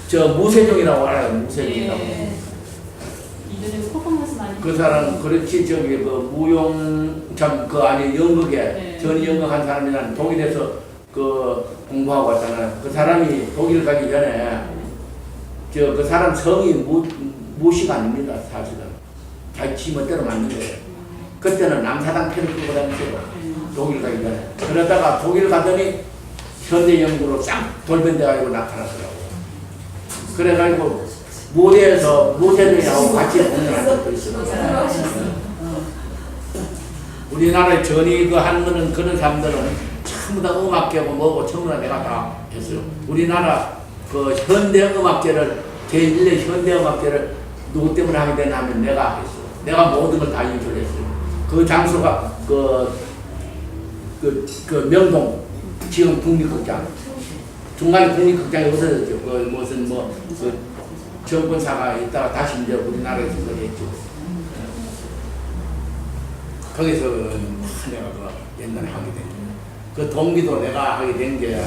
저 무세종이라고 알아요. 무세종이라고. 예. 이전에 퍼포먼스 많이. 그 사람 그렇지 저기 그 무용 참 그 아니 연극에 네. 전 연극한 사람이란 독일에서 그 공부하고 왔잖아요. 그 사람이 독일 가기 전에 저 그 사람 성이 무시가 아닙니다. 사실은 자기 지멋대로 만든 거예요. 그때는 남사당 편을 끌고 다녔어요. 독일 가기 전에. 그러다가 독일 가더니 현대 연구로 싹 돌변돼가지고 나타났더라고요. 그래가지고 무대에서 무세종하고 같이 공연한 적도 있어요. 우리나라에 전이 그 한 거는 그런 사람들은 전부 다 음악계고 뭐고 전부 다 내가 다 했어요. 우리나라 그 현대 음악계를 제1의 현대 음악계를 누구 때문에 하게 되냐 하면 내가 했어요. 내가 모든 걸 다 인출했어요. 그 장소가 그 명동 지금 국립극장 중간에 국립극장이 없어졌죠. 그 무슨 그 정권사가 있다가 다시 이제 우리나라에서 그걸 했죠. 거기서 내가 그 옛날에 하게 된 거예요. 그 동기도 내가 하게 된 게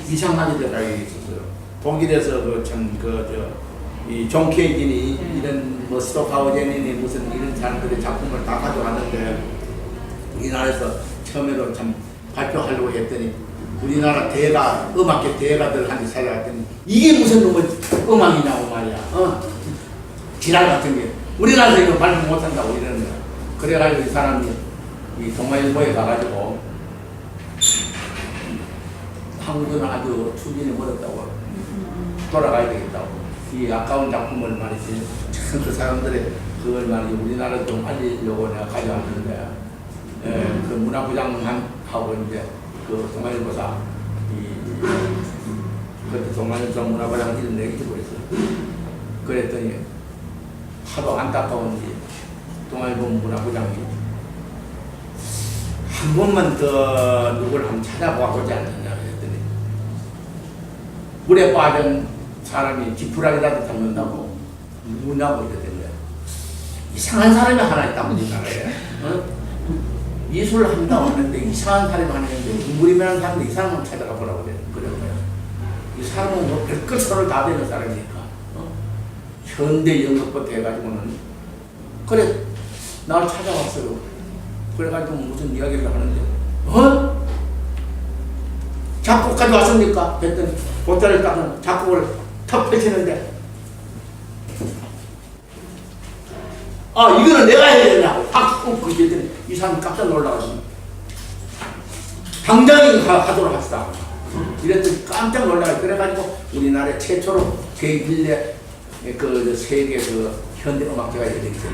이상하게 들어가 있었어요. 독일에서 이 존 케이진이 이런 뭐 스토카우젠이니 무슨 이런 사람들의 작품을 다 가져왔는데 우리나라에서 처음으로 참 발표하려고 했더니 우리나라 음악계 대가들한테 찾아갔더니 이게 무슨 놈의 음악이냐고 말이야. 지랄 같은 게 우리나라에서 이거 발표 못한다고 이러는 거야. 그래가지고 이 사람이 이 동아일보에 가가지고 한국은 아주 추진이 멀었다고 돌아가야 되겠다고 이 아까운 작품을 말이지 그 사람들의 그걸 말이지 우리나라 좀 알리려고 내가 가져왔는데 그 문화부장하고 이제 그 동아일보사 그때 동아일보사 문화부장 이름 내기도 그랬어. 그랬더니 하도 안타까운지 동아일보 문화부장이 한 번만 더 누구를 한번 찾아보지 않느냐 했더니 물에 빠진 사람이 지푸라기라도 잡는다고 누구냐고 이러던데 이상한 사람이 하나 있다 우리나라에. 미술을 한다고 하는데 이상한 사람이 하나 있는데 인물이면 사람들 이 사람을 찾아가 보라고 그런 거야. 이 사람은 뭐 별걸 손을 다 대는 사람이니까 현대 연극부터 해가지고는 그래 나를 찾아왔어요. 그래가지고 무슨 이야기를 하는데 작곡까지 왔습니까? 했더니 보따리를 닦은 작곡을 턱 펼치는데 이거는 내가 해야 되냐고 확 그랬더니 이 사람이 깜짝 놀라가지고 당장에 하도록 합시다. 이랬더니 깜짝 놀라가지고 그래가지고 우리나라에 최초로 제1의 그 세계 그 현대 음악계가 이렇게 있어요.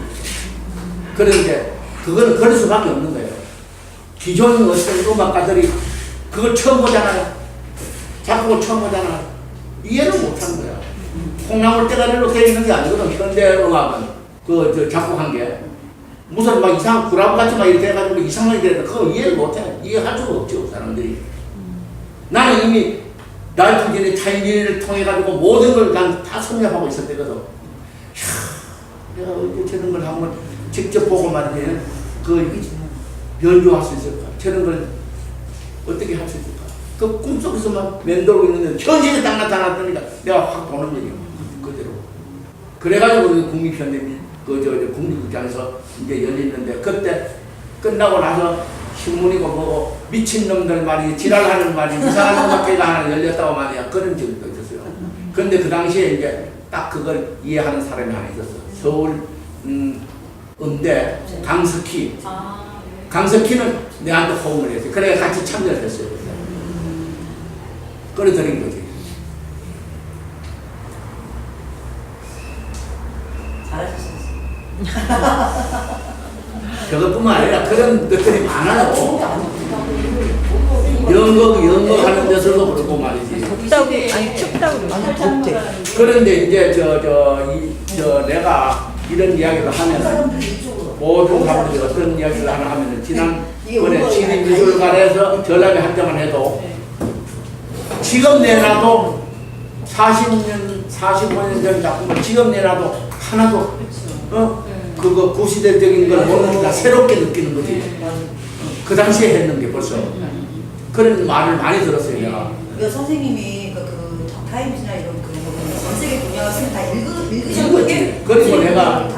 그런데 그거는 그럴 수밖에 없는 거예요. 기존 어떤 음악가들이 그걸 처음 보잖아요. 작곡을 처음 보잖아요. 이해를 못한 거야. 콩나물 때가리로 되어 있는 게 아니거든. 현대 음악은 저 작곡한 게 무슨 막 이상한 구라부 같이 막 이렇게 해가지고 이상하게 되는데 그거 이해를 못해. 이해할 수가 없죠 사람들이. 나는 이미 날프진의 타임리를 통해 가지고 모든 걸 난 다 섭렵하고 있었거든. 내가 어떻게 저런 걸 한번 직접 보고 말이지 연주할 수 있을까? 저런 걸 어떻게 할 수 있을까? 그 꿈속에서만 맴돌고 있는데 현실에 딱 나타났더니 내가 확 보는 거예요. 그대로. 그래가지고 국립현대 국립극장에서 이제 열리는데 그때 끝나고 나서 신문이고 뭐고 미친놈들 말이 지랄하는 말이 이상한 음악회가 하나 열렸다고 말이야. 그런 적도 있었어요. 근데 그 당시에 이제 딱 그걸 이해하는 사람이 하나 있었어. 서울 음대 강석희. 강석희는 내한테 호응을 했어요. 그래 같이 참여를 했어요. 끌어들인 거지. 잘하셨어요. 그것뿐만 아니라 그런 것들이 많아요. 연극 하는 데서도 그렇고 말이지. 덥다고 아니 춥다고 완전 덥대. 그런데 이제 내가 이런 이야기를 하면 모든 사람들이 어떤 이야기를 하나 하면은 지난번에 시립미술관에서 전람회 한 장을 해도 지금 내놔도 40년, 45년 전 작품을 지금 내놔도 하나도 그거 구시대적인 걸 모르니까 새롭게 느끼는 거지. 그 당시에 했는 게 벌써 그런 말을 많이 들었어요. 내가. 선생님이 그 타임즈나 이런 그런 거 보면 전 세계 읽었지. 그리고 내가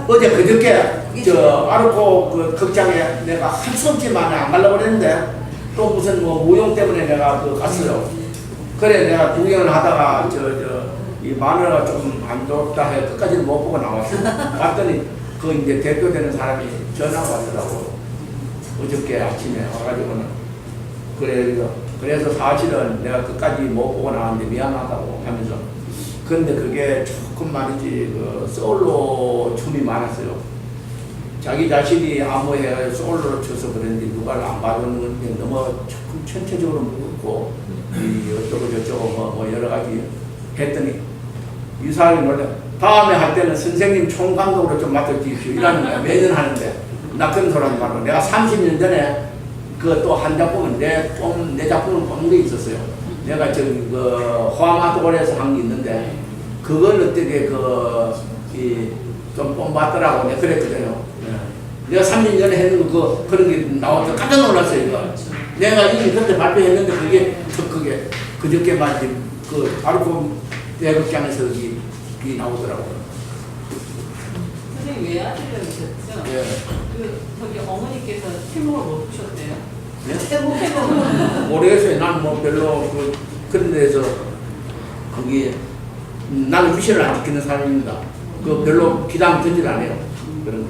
어제 그저께 저 아르코 그 극장에 내가 한수 없지 만에 안 가려고 그랬는데 또 무슨 뭐 무용 때문에 내가 그 갔어요. 그래 내가 구경을 하다가 이 마누라가 좀 안 좋다 해 끝까지는 못 보고 나왔어. 왔더니 그 이제 대표되는 사람이 전화가 왔더라고. 어저께 아침에 와가지고는 그래서 사실은 내가 끝까지 못 보고 나왔는데 미안하다고 하면서 근데 그게 조금 말이지 그 솔로 춤이 많았어요. 자기 자신이 암호해 솔로로 쳐서 그런지 누가를 안 봐주는 건데 너무 조금 전체적으로 무겁고 어쩌고 저쩌고 뭐 여러 가지 했더니 이 사람이 원래 다음에 할 때는 선생님 총감독으로 좀 맡아주십시오 이라는 거야. 매년 하는데 나 그런 소리 하지 말고 내가 30년 전에 그 또 한 작품은 내 작품을 뽑는 게 있었어요. 내가 저기 그 호암아트골에서 한 게 있는데 그걸 어떻게 좀 뽑았더라고 내가 그랬거든요. 내가 3년 전에 했는 거 그런 게 나와서 깜짝 놀랐어요. 이거. 내가 이미 그때 발표했는데 그게 더 크게 그저께 말이지 그 아르코 대극장에서 그게 나오더라고요. 선생님 왜 하시려고 그러셨죠? 예. 저기 어머니께서 태몽을 못 주셨대요? 네? 모르겠어요. 난 뭐 별로 그런 데서 그게 나는 미션을 안 지키는 사람입니다. 그 별로 기담 던질 안 해요. 그런 거.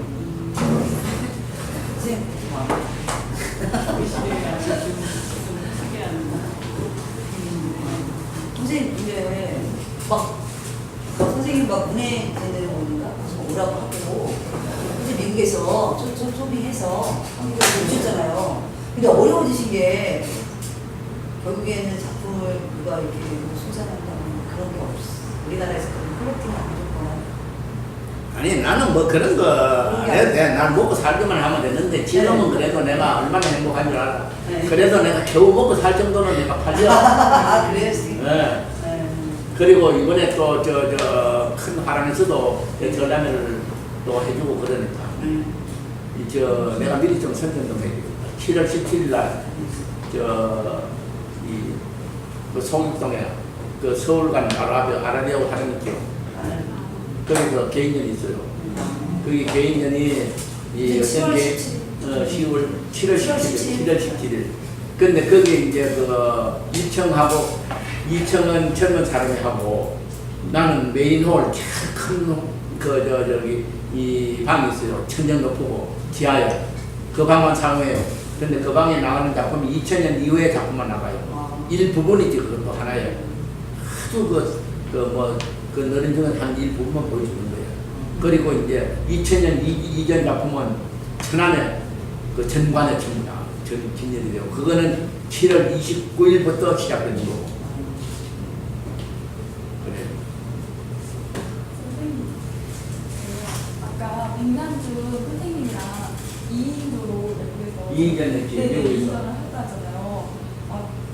선생님 근데 선생님 막 문해 제대로 오는가 오라고 하고 이제 미국에서 소비해서 한국에 오셨잖아요. 근데 어려워지신 게 결국에는 작품을 누가 이렇게 소장한다는 그런 게 없어. 우리나라에서 그런 퀄리티가 안 좋거나. 아니 나는 뭐 그런 거 안 해도 돼. 난 먹고 살기만 하면 되는데 지금은 그래도 내가 얼마나 행복한 줄 알아. 네. 그래도 내가 겨우 먹고 살 정도는 내가 팔려. 아 그래요? 네. 그리고 이번에 또 큰 화랑에서도 전람회를 또 해주고 그러니까 내가 미리 좀 선전 좀 해주고 7월 17일 날 그 송익동에 그 서울간 아라비아 화랑 있죠. 거기서 개인전이 있어요. 거기 개인전이 이 어떤 게 7월 17일. 근데 거기 이제 이청은 젊은 사람이 하고 나는 메인홀 큰그 이 방이 있어요. 천장 높고 지하에 그 방만 사용해요. 근데 그 방에 나가는 작품이 2000년 이후의 작품만 나가요. 일부분이지 그것도 하나예요. 아주 그 너른 중에 한 일부분만 보여주는 거예요. 그리고 이제 2000년 이전 작품은 천안에 그 전관에 전부 다 진열이 되고 그거는 7월 29일부터 시작된 거고. 그래. 선생님, 아까 백남주 선생님이랑 2인으로 여기서 2인전에 미국을 했다잖아요.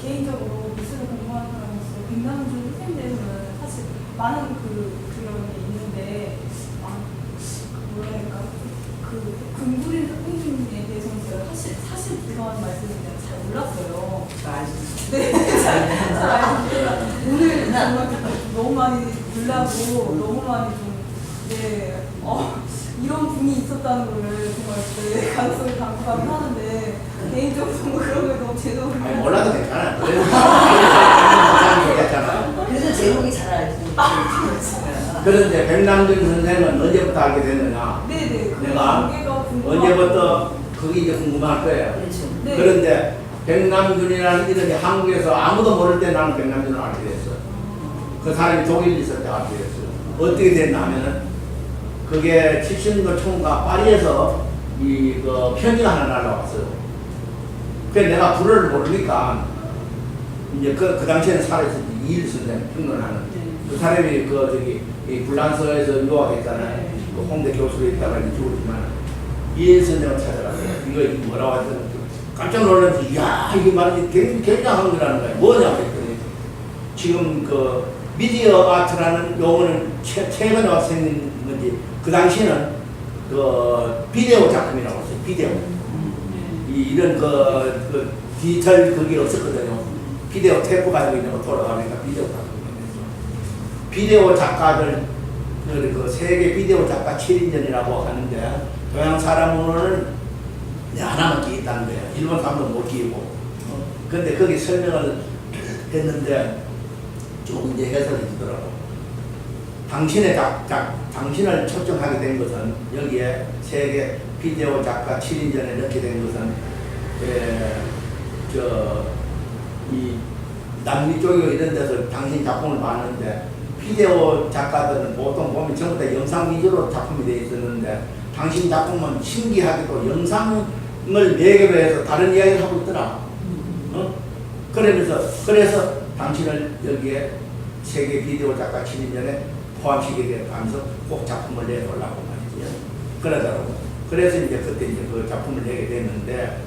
개인적으로 미술을 공부하는 사람으로서 백남주 선생님 대해서는 사실 많은 그런 게 있는데 뭐라 할까 금구린 선생님에 대해서는 제가 사실 그런 말씀을 잘 몰랐어요. 네, 잘 알고 오늘 정말 너무 많이 놀라고 너무 많이 이런 분이 있었다는 거를 정말 가능성이 강구하긴 하는데 개인적으로 정말 그런 게 너무 죄송해요. 아니 몰라도 괜찮아. 그래서 제목이 잘 알고. 그런데 백남준 선생은 언제부터 알게 됐느냐? 네네. 내가 언제부터 그게 이제 궁금할 거예요. 그렇죠. 네. 그런데 백남준이라는 이름이 한국에서 아무도 모를 때 나는 백남준을 알게 됐어요. 그 사람이 독일에 있을 때 알게 됐어요. 어떻게 됐나 하면은 그게 70년도 초인가 파리에서 그 편지가 하나 날라왔어요. 그래서 내가 불어를 모르니까 이제 그 당시에는 살아있었지. 이일 선생 평론하는 그 사람이 이 불란서에서 유학했잖아요. 그 홍대 교수로 있다가 이제 죽었지만 이일 선생을 찾아갔어요. 이거 뭐라고 하더니 깜짝 놀라서 이야 이게 말이지 굉장한 거라는 거예요. 뭐냐고 했더니 지금 그 미디어 아트라는 용어는 최근에 와서 생긴 건지 그 당시에는 그 비디오 작품이라고 했어요. 비디오. 이런 그 디지털 그게 없었거든요. 비디오 테이프 가지고 있는 거 돌아가니까 비디오 작품이 됐어. 비디오 작가들 그 세계 비디오 작가 7인전이라고 하는데 동양 사람으로는 하나만 끼있다는 거예요. 일본 사람도 못 끼고. 근데 거기 설명을 했는데 조금 이제 해설이 주더라고. 당신을 초청하게 된 것은 여기에 세계 비디오 작가 7인전에 넣게 된 것은 이 남미 쪽이고 이런 데서 당신 작품을 봤는데 비디오 작가들은 보통 보면 전부 다 영상 위주로 작품이 되어 있었는데 당신 작품은 신기하게도 영상을 매개로 해서 다른 이야기를 하고 있더라. 그래서 당신을 여기에 세계 비디오 작가 7인전에 포함시키게 하면서 꼭 작품을 내놓으려고 말이죠. 그러더라고. 그래서 이제 그때 이제 그 작품을 내게 됐는데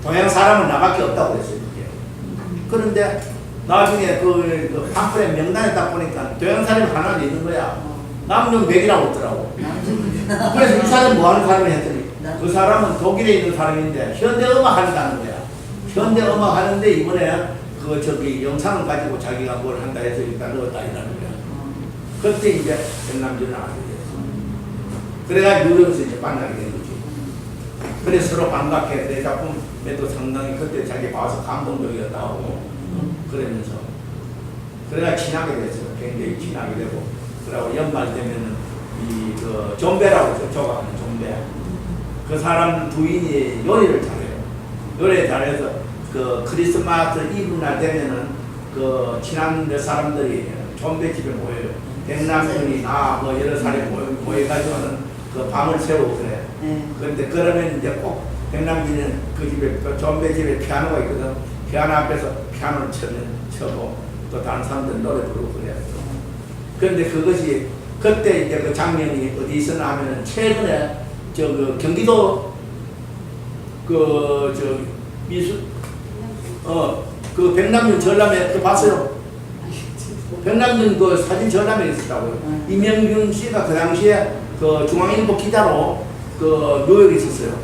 동양 사람은 나밖에 없다고 그랬어요. 이제. 그런데 나중에 그 팜플렛 명단에 딱 보니까 동양 사람이 하나 있는 거야. 남녀 100이라고 있더라고. 그래서 이 사람은 뭐 하는 사람이 했더니 그 사람은 독일에 있는 사람인데 현대음악 한다는 거야. 현대음악 하는데 이번에 영상을 가지고 자기가 뭘 한다 해서 일단 넣었다 이라는 거야. 그때 이제 백남준을 알게 됐어. 그래가지고 뉴욕에서 이제 만나게 된 거지. 그래서 서로 반갑게 내 작품에도 상당히 그때 자기 봐서 감동적이었다고 그러면서 그래가 친하게 됐어요. 굉장히 친하게 되고 그러고 연말 되면은 그 존배라고 저가 하는 존배. 그 사람 부인이 요리를 잘해요. 요리 잘해서 그 크리스마스 이브날 되면은 그 친한 사람들이 존배 집에 모여요. 백남준이 뭐 여러 사람이 모여가지고는 그 밤을 새우고 그래. 그런데 그러면 이제 꼭 백남준은 그 집에 그 존배 집에 피아노가 있거든. 피아노 앞에서 피아노를 쳐고 또 다른 사람들 노래 부르고 그래. 그런데 그것이 그때 이제 그 장면이 어디 있었나 하면은 최근에 그 경기도 그 백남준 전람회 그 봤어요. 백남준 그 사진 전람회 있었다고요. 이명균 씨가 그 당시에 그 중앙일보 기자로 그 뉴욕에 있었어요.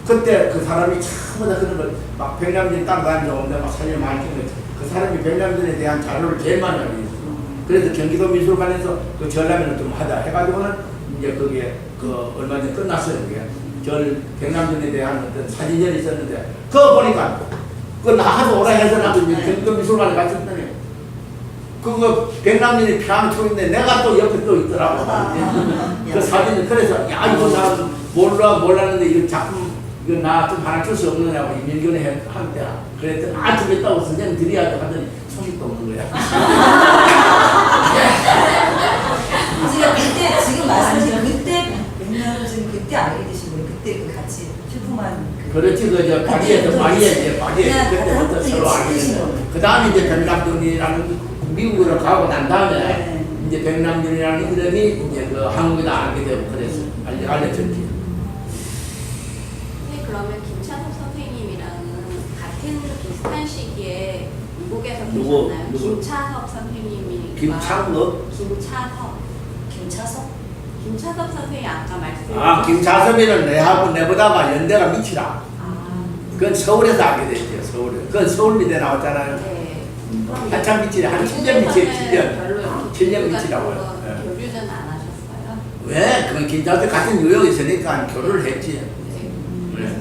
그때 그 사람이 전부 다 그런 걸 막 백남준 따라다니는데 막 사진을 많이 찍는 그 사람이 백남준에 대한 자료를 제일 많이 알고 있어요. 그래서 경기도 미술관에서 그 전람회를 좀 하자 해가지고는 이제 그게 그 얼마 전에 끝났어요. 그게 백남준에 대한 어떤 사진전이 있었는데 그거 보니까 그거 나 하도 오라 해서 나도 이제 경기도 미술관에 갔었더니 그거 백남준이 피아노 치고 있는데 내가 또 옆에 또 있더라고. 그 사진을 그래서 야 이거 나 몰랐는데 이거 작품 이거 나 좀 하나 줄 수 없느냐고 이민균에 한때 그랬더니 주겠다고 선생님 드려야 돼 하더니 소식도 없는 거야. 그때 지금 말씀하신 그때 백남준 그때 알게 되신 거예요. 그때 그 같이 출품한 그렇지 그저 파리에 그때부터 서로 알게 됐어요. 그 다음에 이제 백남준이라는 미국으로 가고 난 다음에 이제 백남준이라는 이름이 이제 그 한국에다 알게 되고 그랬어. 알려졌지. 네, 그러면 김찬섭 선생님이랑은 같은 비슷한 시기에 미국에서 계셨나요? 누구? 김찬섭 선생님이 김찬섭 선생님이 아까 말씀하신 김찬섭이는 내보다가 연대가 밑이라. 그건 서울에서 알게 됐죠. 그건 서울미대 나왔잖아요. 네. 한참 밑이래. 한 7년 밑이에요. 7년 밑이라고요. 교류는 안 하셨어요? 왜? 그건 김찬섭 같은 뉴욕에 있으니까 교류를 했지.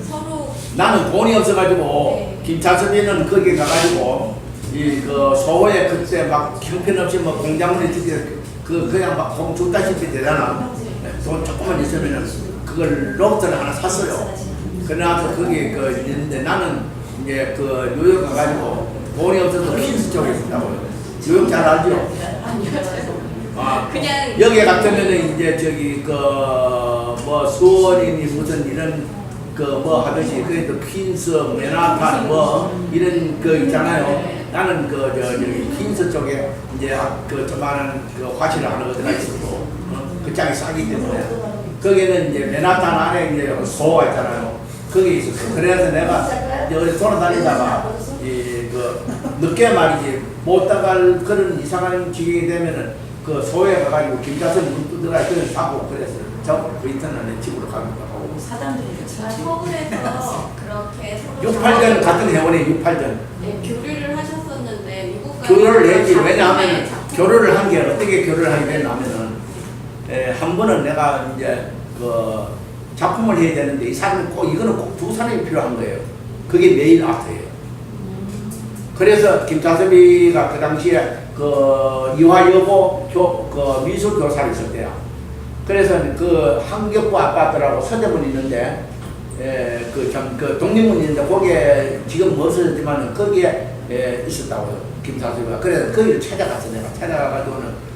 서로 나는 돈이 없어가지고 김찬섭이는 거기 가가지고 그 서호에 그때 막 형편없이 뭐 공작물이 그냥 막 돈 줬다시피 되잖아. 돈 조금만 있으면은 그걸 로봇을 하나 샀어요. 그래서 거기 있는데 나는 이제 그 뉴욕 가가지고 돈이 없어서 퀸스 쪽에 있었다고요. 뉴욕 잘 알죠? 그냥 여기 같으면은 이제 저기 뭐 수원이니 무슨 이런 뭐 하듯이 그래도 퀸스, 맨하탄 뭐 이런 거 있잖아요. 나는 저기 퀸스 쪽에 이제 그 조만한 그 화실을 하나 어디가 있었고 그 짝이 싸기 때문에 거기는 이제 맨하탄 안에 이제 소가 있잖아요. 거기 있었어. 그래서 내가 이제 어디 돌아다니다가 늦게 말이지 못 나갈 그런 이상한 지경이 되면은 그 소에 가가지고 김자선 문 두드라 그걸 사고 그랬어요. 저 그 이튿날에 집으로 가기도 하고. 사장들이 서울에서 그렇게 서로 68년 같은 회원에 68년. 네, 교류를 하셨었는데 미국 교류를 했지. 왜냐하면 교류를 한 게 어떻게 교류를 하게 됐냐면은 한 번은 내가 이제 그 작품을 해야 되는데 이 사람은 꼭 이거는 꼭 두 사람이 필요한 거예요. 그게 메인 아트예요. 그래서 김차섭이가 그 당시에 그 이화여고 그 미술 교사를 있을 때야. 그래서 그 한격부 아파트라고 서대문 있는데 그 독립문 있는데 거기에 지금 없어졌지만 거기에 있었다고요. 김차섭이가. 그래서 거기를 찾아갔어. 내가 찾아가가지고는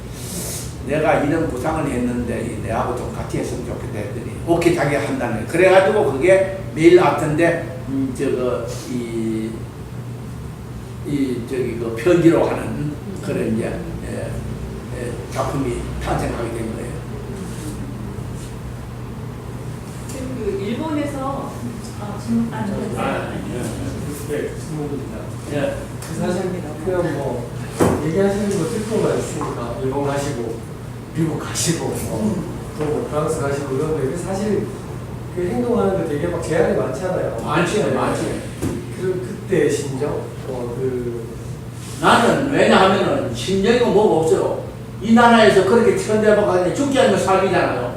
내가 이런 구상을 했는데 내하고 좀 같이 했으면 좋겠다 했더니 오케이 자기가 한다는 거예요. 그래가지고 그게 메일 아트인데 저기 그 편지로 하는 그런 이제 작품이 탄생하게 된 거예요. 그 일본에서 예. 사실 그냥 뭐 얘기하시는 거 듣고 있으니까 일본 가시고 미국 가시고 또 뭐 프랑스 가시고 이런데 사실 그 행동하는데 되게 막 제한이 많잖아요. 많지. 그때 심정 나는 왜냐하면은 심정이고 뭐가 없어요. 이 나라에서 그렇게 천대박하는데 죽지 않으면 삶이잖아요.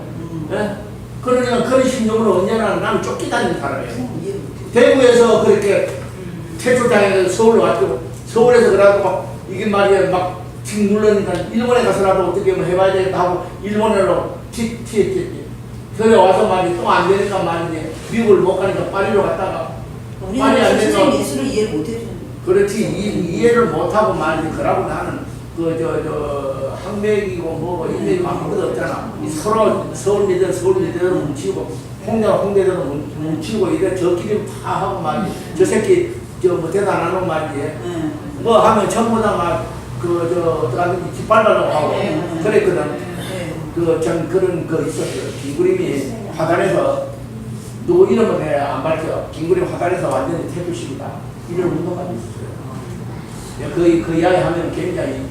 예? 그러니까 그런 심정으로 언제나 나는 쫓기 다니는 사람이에요. 대구에서 그렇게 태초장에서 서울로 왔죠. 서울에서 그래가지고 이게 말이야 막 직 눌러니까 일본에 가서라도 어떻게 뭐 해봐야 되겠다 하고 일본으로 튀었지. 그래 와서 말이 또 안 되니까 말이지 미국을 못 가니까 파리로 갔다가 우리는 선생님 예술을 이해를 못 해주는. 그렇지 이해를 못하고 말이지. 그러고 나는 항맥이고 뭐고 인맥이고 아무것도 없잖아. 서로 서울미대로 뭉치고 홍대대로 뭉치고 이래 저끼리 다 하고 말이지. 저 새끼 뭐 대단한 놈 말이지. 뭐 하면 전부 다 어떡하든지 짓밟으려고 하고 그랬거든. 전 그런 거 있었어요. 김구림이 화단에서 누구 이름은 내가 안 밝혀. 김구림 화단에서 완전히 태도식이다. 이런 운동가 있었어요. 그 이야기 하면 굉장히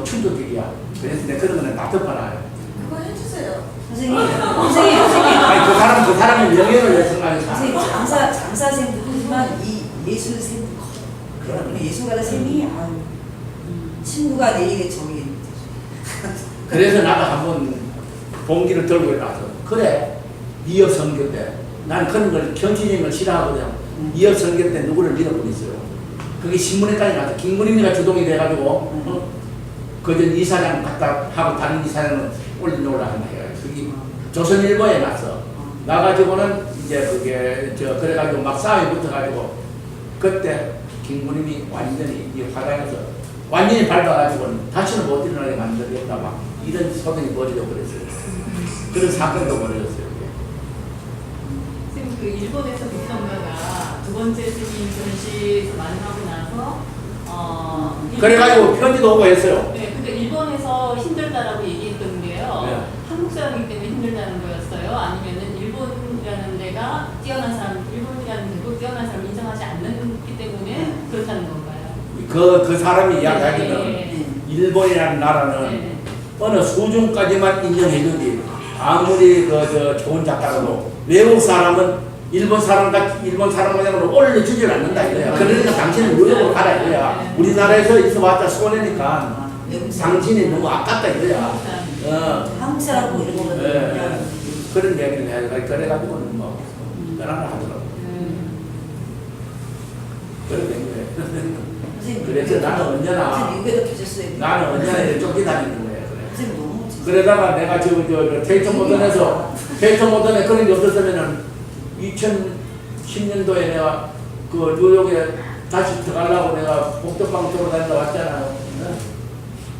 충격적이야. 그래서 내가 그런 거는 납득하나요. 그거 해주세요. 선생님. 아니 그 사람의 명예를 생각하는 사람. 선생님 장사생도 하지만 이 예술생도 커요. 예술가의 셈이 친구가 내리게 정이. 그래서 나도 한번 봉기를 들고 나서 그래 이업 선교 때 나는 그런 걸 경치님을 싫어하거든. 이업 선교 때 누구를 밀어본 있어요. 그게 신문에까지 나서 김구림이가 주동이 돼가지고 그전 이사장 갖다 하고 다른 이사장은 올려놓으라 한다 해요. 그게 조선일보에 났어. 나가지고는 이제 그게 그래가지고 막 싸움이 붙어가지고 그때 김구림이 완전히 이 화장에서 완전히 밟아가지고는 다시는 못 일어나게 만들겠다 막 이런 소동이 벌어져 버렸어요. 그런 사건도 벌어졌어요. 선생님 그 일본에서 국정가가 두 번째 스님 전시에서 만나고 나서 그래가지고 편지도 오고 했어요. 네, 근데 일본에서 힘들다라고 얘기했던 게요. 네. 한국 사람이기 때문에 힘들다는 거였어요. 아니면은 일본이라는 데가 뛰어난 사람, 일본이라는 데도 뛰어난 사람 인정하지 않기 때문에 그렇다는 건가요? 그 사람이 이야기하기는 일본이라는 나라는 어느 수준까지만 인정해주지. 아무리 좋은 작가라도 외국 사람은 일본 사람과는 올려주질 않는다 이거야. 그러니까 당신은 유럽으로 가라 이거야. 우리나라에서 있어봤자 손해니까 당신이 너무 아깝다 이거야. 한국 사람하고 이런 거는 그런 얘기를 해야 돼. 그래가지고는 뭐 떠나라 하더라고. 그렇게 된 거예요. 그래서 나는 언제나 미국에도 계셨어요. 나는 언제나 쫓기다니는 거예요. 선생님 너무 그러다가 내가 데이터 모던에 그런 게 없었으면은 2010년도에 내가 그 뉴욕에 다시 들어가려고 내가 복덕방 쪽으로 다니다 왔잖아요.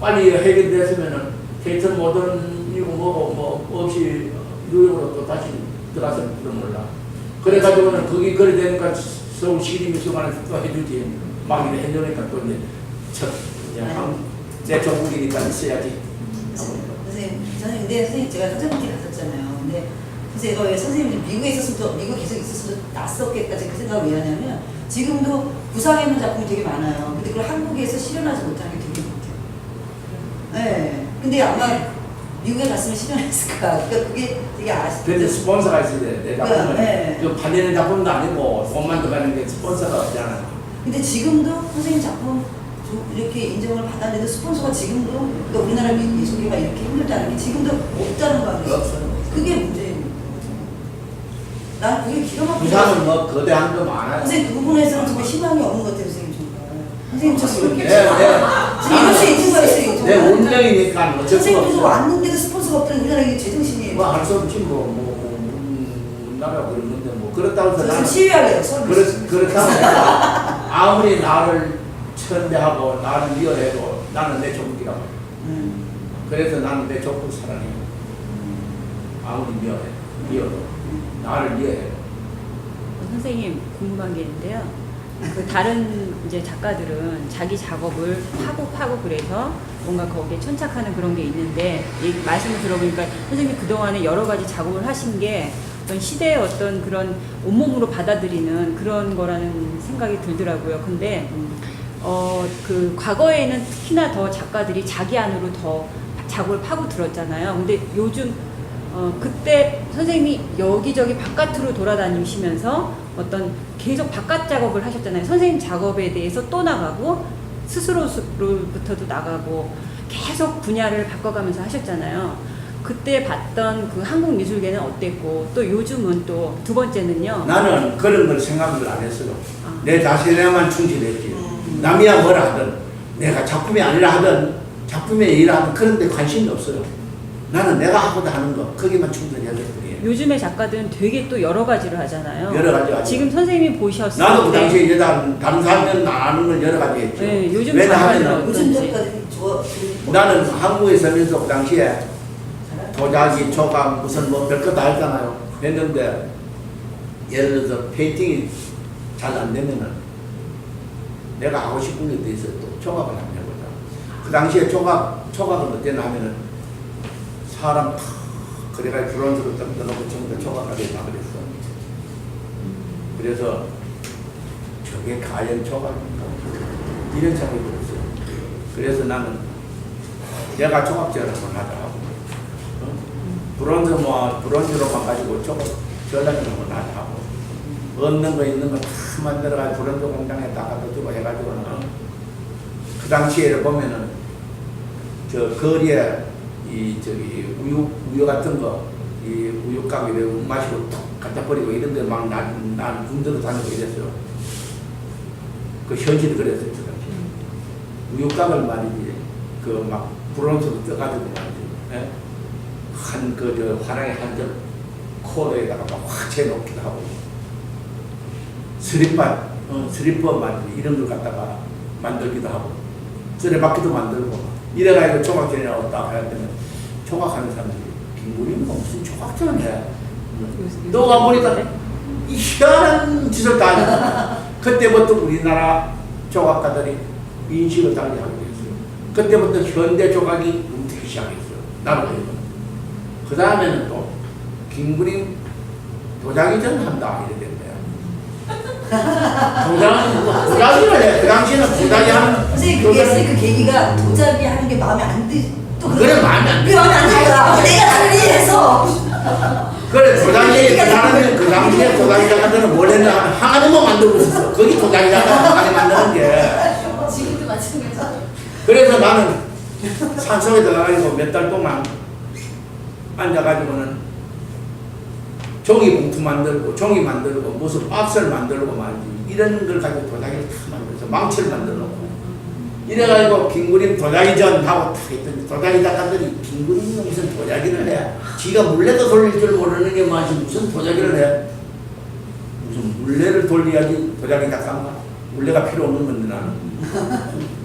빨리 해결됐으면은 데이터 모던이고 뭐고 뭐 없이 뉴욕으로 또 다시 들어갔을지도 몰라. 그래가지고는 그게 그래 되니까 서울 시립미술관에서 또 해주지. 막 이래 해주니까 또 이제 내 종국이니까 있어야지. 선생님, 근데 선생님 제가 선생님께 갔었잖아요. 근데 제가 왜 선생님이 미국에 있었어도 미국 계속 있었어도 낫었겠다 제가 그 생각을 왜 하냐면 지금도 구상해놓은 작품이 되게 많아요. 근데 그걸 한국에서 실현하지 못하는 게 되게 많대요. 네. 근데 아마 미국에 갔으면 실현했을까. 그러니까 그게 되게 아쉽다. 그런데 스폰서가 있어야 돼. 내 작품은 네. 그 팔리는 작품도 아니고 돈만 더 가는 게 스폰서가 없잖아. 근데 지금도 선생님 작품 이렇게 인정을 받았는데도 스폰서가 지금도 그러니까 우리나라 미술계가 이렇게 힘들다는 게 지금도 없다는 거 아니에요? 그게 문제입니다. 난 그게 기가 막히게. 부산은 뭐 거대한 거 많아요. 선생님 그 부분에서는 정말 희망이 없는 것 같아요, 선생님 정말. 선생님 저 그렇게 이럴 수 있는 거예요, 내 정말. 운명이니까 어쩔 수가 선생님께서 없어. 왔는데도 스폰서가 없다는 우리나라 이게 제정신이에요. 뭐 할 수 없지 우리나라가 그러는데 뭐 그렇다고 해서 저 지금 나는 시위할래요, 서울. 그렇다고 해서 아무리 나를 천대하고 나를 미워해도 나는 내 조국이라고. 그래서 나는 내 조국 사랑해. 아무리 미워도 나를 미워해. 선생님 궁금한 게 있는데요. 그 다른 이제 작가들은 자기 작업을 파고 그래서 뭔가 거기에 천착하는 그런 게 있는데 말씀을 들어보니까 선생님 그동안에 여러 가지 작업을 하신 게 어떤 시대의 어떤 그런 온몸으로 받아들이는 그런 거라는 생각이 들더라고요. 근데 그 과거에는 특히나 더 작가들이 자기 안으로 더 작업을 파고 들었잖아요. 근데 요즘 그때 선생님이 여기저기 바깥으로 돌아다니시면서 어떤 계속 바깥 작업을 하셨잖아요. 선생님 작업에 대해서 또 나가고 스스로부터도 나가고 계속 분야를 바꿔가면서 하셨잖아요. 그때 봤던 그 한국 미술계는 어땠고 또 요즘은 또 두 번째는요. 나는 그런 걸 생각을 안 했어요. 아. 내 자신에만 충실했지. 남이야 뭐라 하든 내가 작품이 아니라 하든 작품에 일을 하든 그런 데 관심이 없어요. 나는 내가 하고자 하는 거 거기만 충실해야 될 뿐이에요. 요즘의 작가들은 되게 또 여러 가지를 하잖아요. 여러 가지 하죠. 지금 선생님이 보셨을 나도 그 때 당시에 이제 다른 사람들은 안 하는 걸 여러 가지 했죠. 네, 요즘 왜냐하면 작가들은 요즘 작가들이 좋아. 나는 한국에 서면서 그 당시에 도자기, 조각 무슨 뭐 별거 다 했잖아요. 했는데 예를 들어서 페인팅이 잘 안 되면은 내가 하고 싶은 게 있어서 또 조각을 한번 해보자. 그 당시에 조각은 어땠나 하면은 사람 탁 그래가 브론즈로 딱 넣어놓고 전부 다 조각하게 다 그랬어. 그래서 저게 과연 조각인가 이런 생각이 들었어요. 그래서 나는 내가 조각제를 한번 하자 하고 브론즈로만 가지고 조각 전략을 한번 하자 하고 없는 거 있는 거 다 만들어가지고 브론즈 공장에 다가다 주고 해가지고는 그 당시에 보면은 저 거리에 이 저기 우유 같은 거 이 우유가게 마시고 툭 갖다 버리고 이런 데 막 난 군대로 다니고 이랬어요. 그 현실이 그랬어요. 그 당시에 우유가을 말이지 그 막 브론즈로 떠가지고 말이지 한 그 저 화랑의 한점 코너에다가 막 확 재놓기도 하고 스리퍼 말이지 이런 걸 갖다가 만들기도 하고 쓰레받기도 만들고 이래가지고 조각전이 없다 해야 되면 조각하는 사람들이 김구림은 무슨 조각전을 해. 너가 보니까 이 희한한 짓을 다 하잖아. 그때부터 우리나라 조각가들이 인식을 달리 하게 됐어요. 그때부터 현대 조각이 움직이기 시작했어요. 나로 보이면. 그 다음에는 또 김구림 도자기전 한다 이래 된 거야. 도자기를 해. 그 당시에는 도자기 하는 선생님 그게 그 계기가 도자기 하는 게 마음에 안 드. 또 그래 마음에 안 왜 마음에 안 들까? 내가 다른 일을 해서. 그래 도자기 사람이 그 당시에 도자기 작가들은 원래는 항아리만 만들고 있었어. 거기 도자기 작가 항아리 만드는 게. 지금도 마찬가지죠. 그래서 나는 산속에 들어가지고 몇 달 동안 앉아가지고는 종이 봉투 만들고 종이 만들고 무슨 박스를 만들고 말이지 이런 걸 가지고 도자기를 다 만들어서 망치를 만들어 놓고 이래가지고 김구림 도자기전 하고 탁 했더니 도자기 작가들이 김구림이 무슨 도자기를 해 지가 물레도 돌릴 줄 모르는 게 맛이 무슨 도자기를 해 무슨 물레를 돌려야지 도자기 작가인가 물레가 필요 없는 건데 나는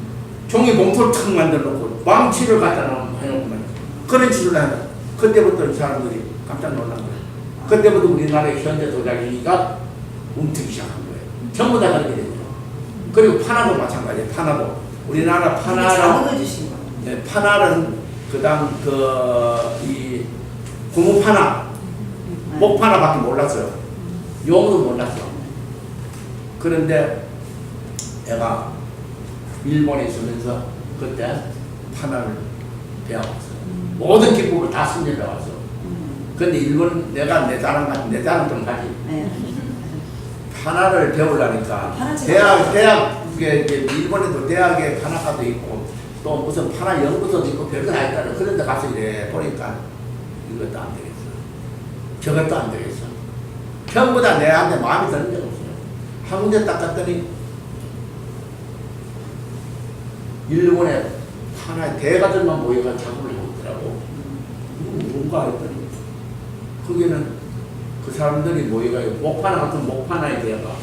종이 봉투를 탁 만들어 놓고 망치를 갖다 해놓고 말이야 그런 짓을 한다 그때부터 이 사람들이 깜짝 놀란 거예요. 그때부터 우리나라의 현대 도자기가 움트기 시작한 거예요. 전부 다 그렇게 되죠. 그리고 판화도 마찬가지예요. 판화도 우리나라 판화는 자극을 주신 거. 네, 판화는 그다음 이 고무판화, 목판화밖에 몰랐어요. 용어도 몰랐어. 그런데 내가 일본에 있으면서 그때 판화를 배워왔어요. 모든 기법을 다 손질 배웠어. 근데 일본 내가 내 자랑 좀 하지. 네. 판화를 배우려니까 판화 대학 그게 이제 일본에도 대학에 파나카도 있고 또 무슨 파나 연구소도 있고 별거 다 있다는 그런 데 가서 이래 보니까 이것도 안 되겠어. 저것도 안 되겠어. 전부 다 내한테 마음에 드는 게 없어요. 한 군데 딱 갔더니 일본에 하나의 대가들만 모여가 작업을 하고 있더라고. 이거 뭔가 했더니 거기는 그 사람들이 모여가 목파나 같은 목파나에 대가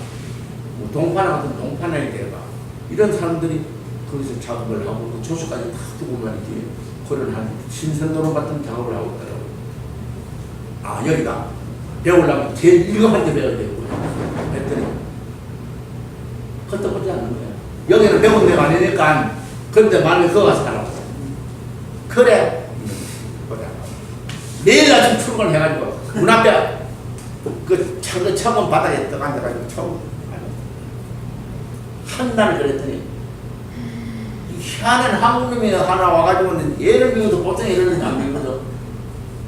뭐 동파나 같은 동파나에 대가 이런 사람들이 거기서 작업을 하고 그 조수까지 다 두고 말이지 그런 한 신선도로 같은 작업을 하고 있더라고. 아 여기다 배우려면 제일 일급한테 배워야 되고 했더니 헛떡하지 않는 거야. 여기는 배운 데가 아니니까 그런데 만약에 그거 가서 하라고. 그래. 보자. 매일 아침 출근해가지고 문 앞에 그 창문 바닥에 떡 앉아가지고 처음 한 달 그랬더니 희한한 한국 놈이 하나 와가지고는 얘를 미워도 보통 얘를 안 미워도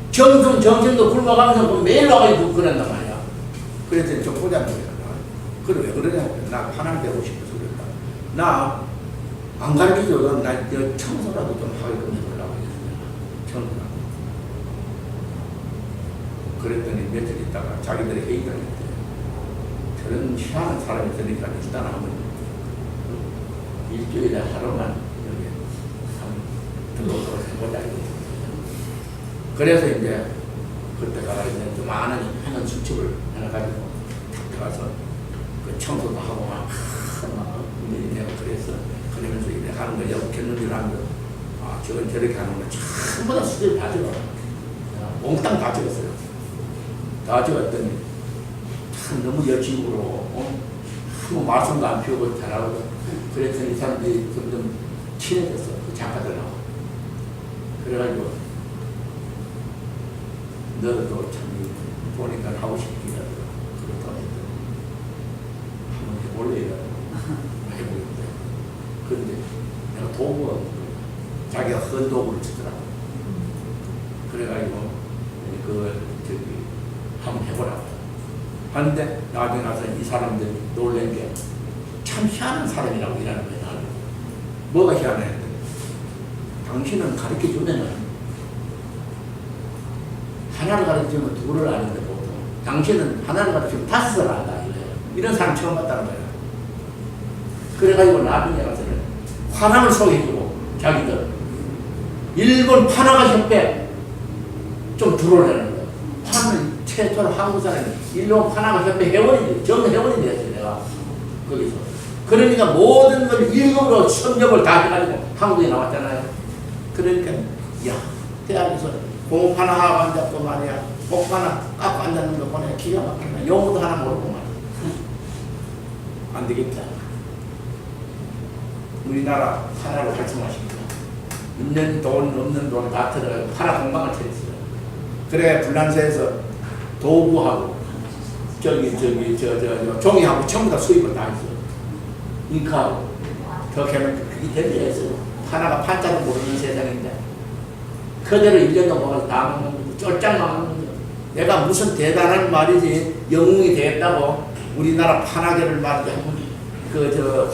정신도 굶어가면서 매일 와가지고 그런단 말이야. 그랬더니 좀 보자는 거야. 그래 왜 그러냐고. 나 하나를 배우고 싶어서 그랬다. 나 안 가르쳐줘도 나 청소라도 좀 하게끔 해보려고 했습니다. 청소라도. 그랬더니 며칠 있다가 자기들이 회의를 했대. 저런 희한한 사람이 있으니까 일단 한번 일주일에 하루만 여기 들어오도록 해보자. 그래서 이제 그때 가서 이제 좀 많은 하는 수첩을 하나 가지고 탁 들어가서 그 청소도 하고 막 내가 그래서 그러면서 이래 하는 거 역견눈질 하는 거 아 저건 저렇게 하는 거 전부 다 수첩 다 적어. 몽땅 다 적었어요. 다 적었더니 참 너무 열심으로 아무 말씀도 안 피우고 잘하고 그랬더니 이 사람들이 점점 친해졌어. 그 작가들하고. 그래가지고 너도 참 보니까 하고 싶긴 하더라. 그렇다고 했더니 한번 해볼래 이러고 해보겠대. 그런데 내가 도구가 자기가 헌 도구를 주더라고. 그래가지고 한번 해보라고. 하는데 나중에 가서 이 사람들이 놀란 게 참 희한한 사람이라고 일하는 거야. 나는. 뭐가 희한해? 당신은 가르쳐주면은 하나를 가르치면 둘을 아는데 보통 당신은 하나를 가르치면 다섯을 안다. 이런 사람 처음 봤다는 거야. 그래가지고 나중에 가서는 화남을 소개해주고 자기들 일본 파나가 협회 좀 들어오려는 거야. 파는 최초로 한국 사람이 일본 파나가 협회 회원이 정 회원이 되었어요. 내가 거기서. 그러니까 모든 걸 일본으로 섭렵을 다 해가지고 한국에 나왔잖아요. 그러니까 야 대학에서 공업 하나 하고 앉았고 말이야. 목 하나 깎고 앉았는 거 보내 기가 막히네. 영어도 하나 모르고 말이야. 안 되겠다. 우리나라 하나로 활성화시키자. 있는 돈 없는 돈 다 들어가고 하나 공방을 차렸어요. 그래 불란서에서 도구하고 종이하고 전부 다 수입을 다 했어요. 잉크하고 더 개면 그게 대비해서 하나가 판자도 모르는 세상인데 그대로 1년도 먹어서 다 먹는 거지. 쫄짝 먹는 거지. 내가 무슨 대단한 말이지 영웅이 되겠다고 우리나라 판화계를 말이지 한번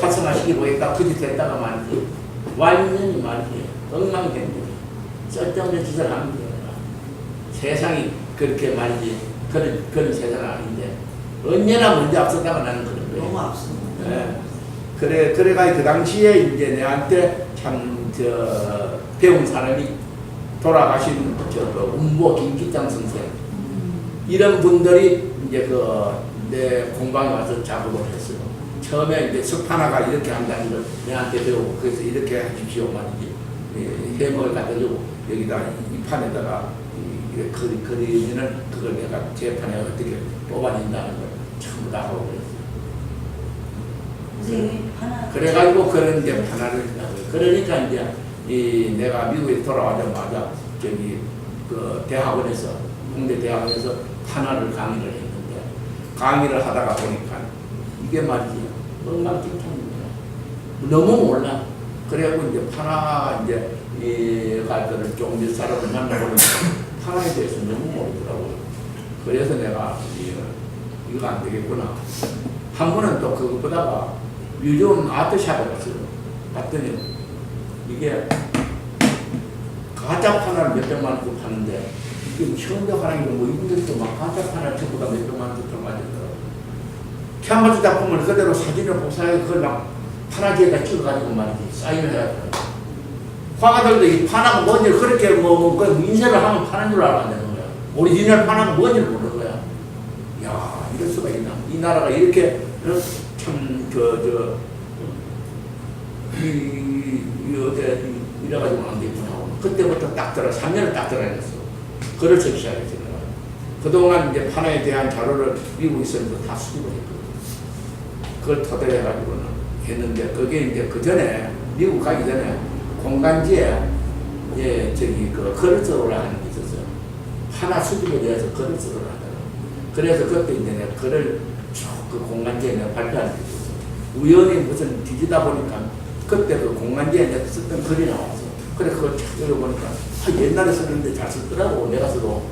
활성화시키고 있다 그 짓 됐다가 말이지 완전히 말이지 엉망이 된 거지. 쓸데없는 짓을 하는 거야. 세상이 그렇게 말이지 그런 세상은 아닌데 언제나 먼저 앞섰다가 나는 그런 거예요. 너무 앞서. 네. 그래가 그 당시에 이제 내한테 참 배운 사람이 돌아가신 운보 김기장 선생 이런 분들이 이제 내 공방에 와서 작업을 했어요. 처음에 이제 석판화가 이렇게 한다는 걸 내한테 배우고 그래서 이렇게 하십시오 말이지 해먹을 갖다 주고 여기다 이 판에다가 그리면은 그걸 내가 재판에 어떻게 뽑아낸다는 걸 전부 다 하고 그랬어요. 그래가지고 그런 이제 판화를 그러니까 이제 내가 미국에 돌아오자마자 그 대학원에서 홍대 대학원에서 판화를 강의를 했는데 강의를 하다가 보니까 이게 말이지 엉망진창입니다. 너무 몰라. 그래갖고 이제 판화 이제 가들을 좀 몇 사람을 만나보니까 판화에 대해서 너무 모르더라고요. 그래서 내가 이거 안 되겠구나. 한 번은 또 그것보다가 뮤지엄 아트샵에 갔어요. 봤더니 이게 가짜 판화를 몇백만 원 주고 파는데 지금 현대 화랑이고 뭐 이분들도 막 가짜 판화 전부 다 몇백만 원 주고 들어가더라고요. 캔버스 작품을 그대로 사진을 복사해 그걸 막 판화지에다 찍어가지고 말이지 사인을 해가지고 화가들도 이 판화가 뭔지 그렇게 그 인쇄를 하면 파는 줄 알아야 되는 거야. 오리지널 판화가 뭔지를 모르는 거야. 야, 이럴 수가 있나? 이 나라가 이렇게 이래가지고 안 되구나. 그때부터 딱 들어 3년을 딱 들어야겠어. 글을 쓰기 시작했지. 그동안 이제 판화에 대한 자료를 미국에 있으면서 다 수집을 했거든. 그걸 토대해가지고는 했는데 그게 이제 그 전에 미국 가기 전에 공간지에 그 글을 써오라 하는 게 있었어요. 판화 수집에 대해서 글을 써오라 하더라고. 그래서 그때 이제 내가 글을 쭉 그 공간지에 내가 발표하는 게 있었어. 우연히 무슨 뒤지다 보니까 그때 그 공간지에 내가 썼던 글이 나왔어. 그래 그걸 쫙 읽어보니까 옛날에 썼는데 잘 썼더라고 내가 써도.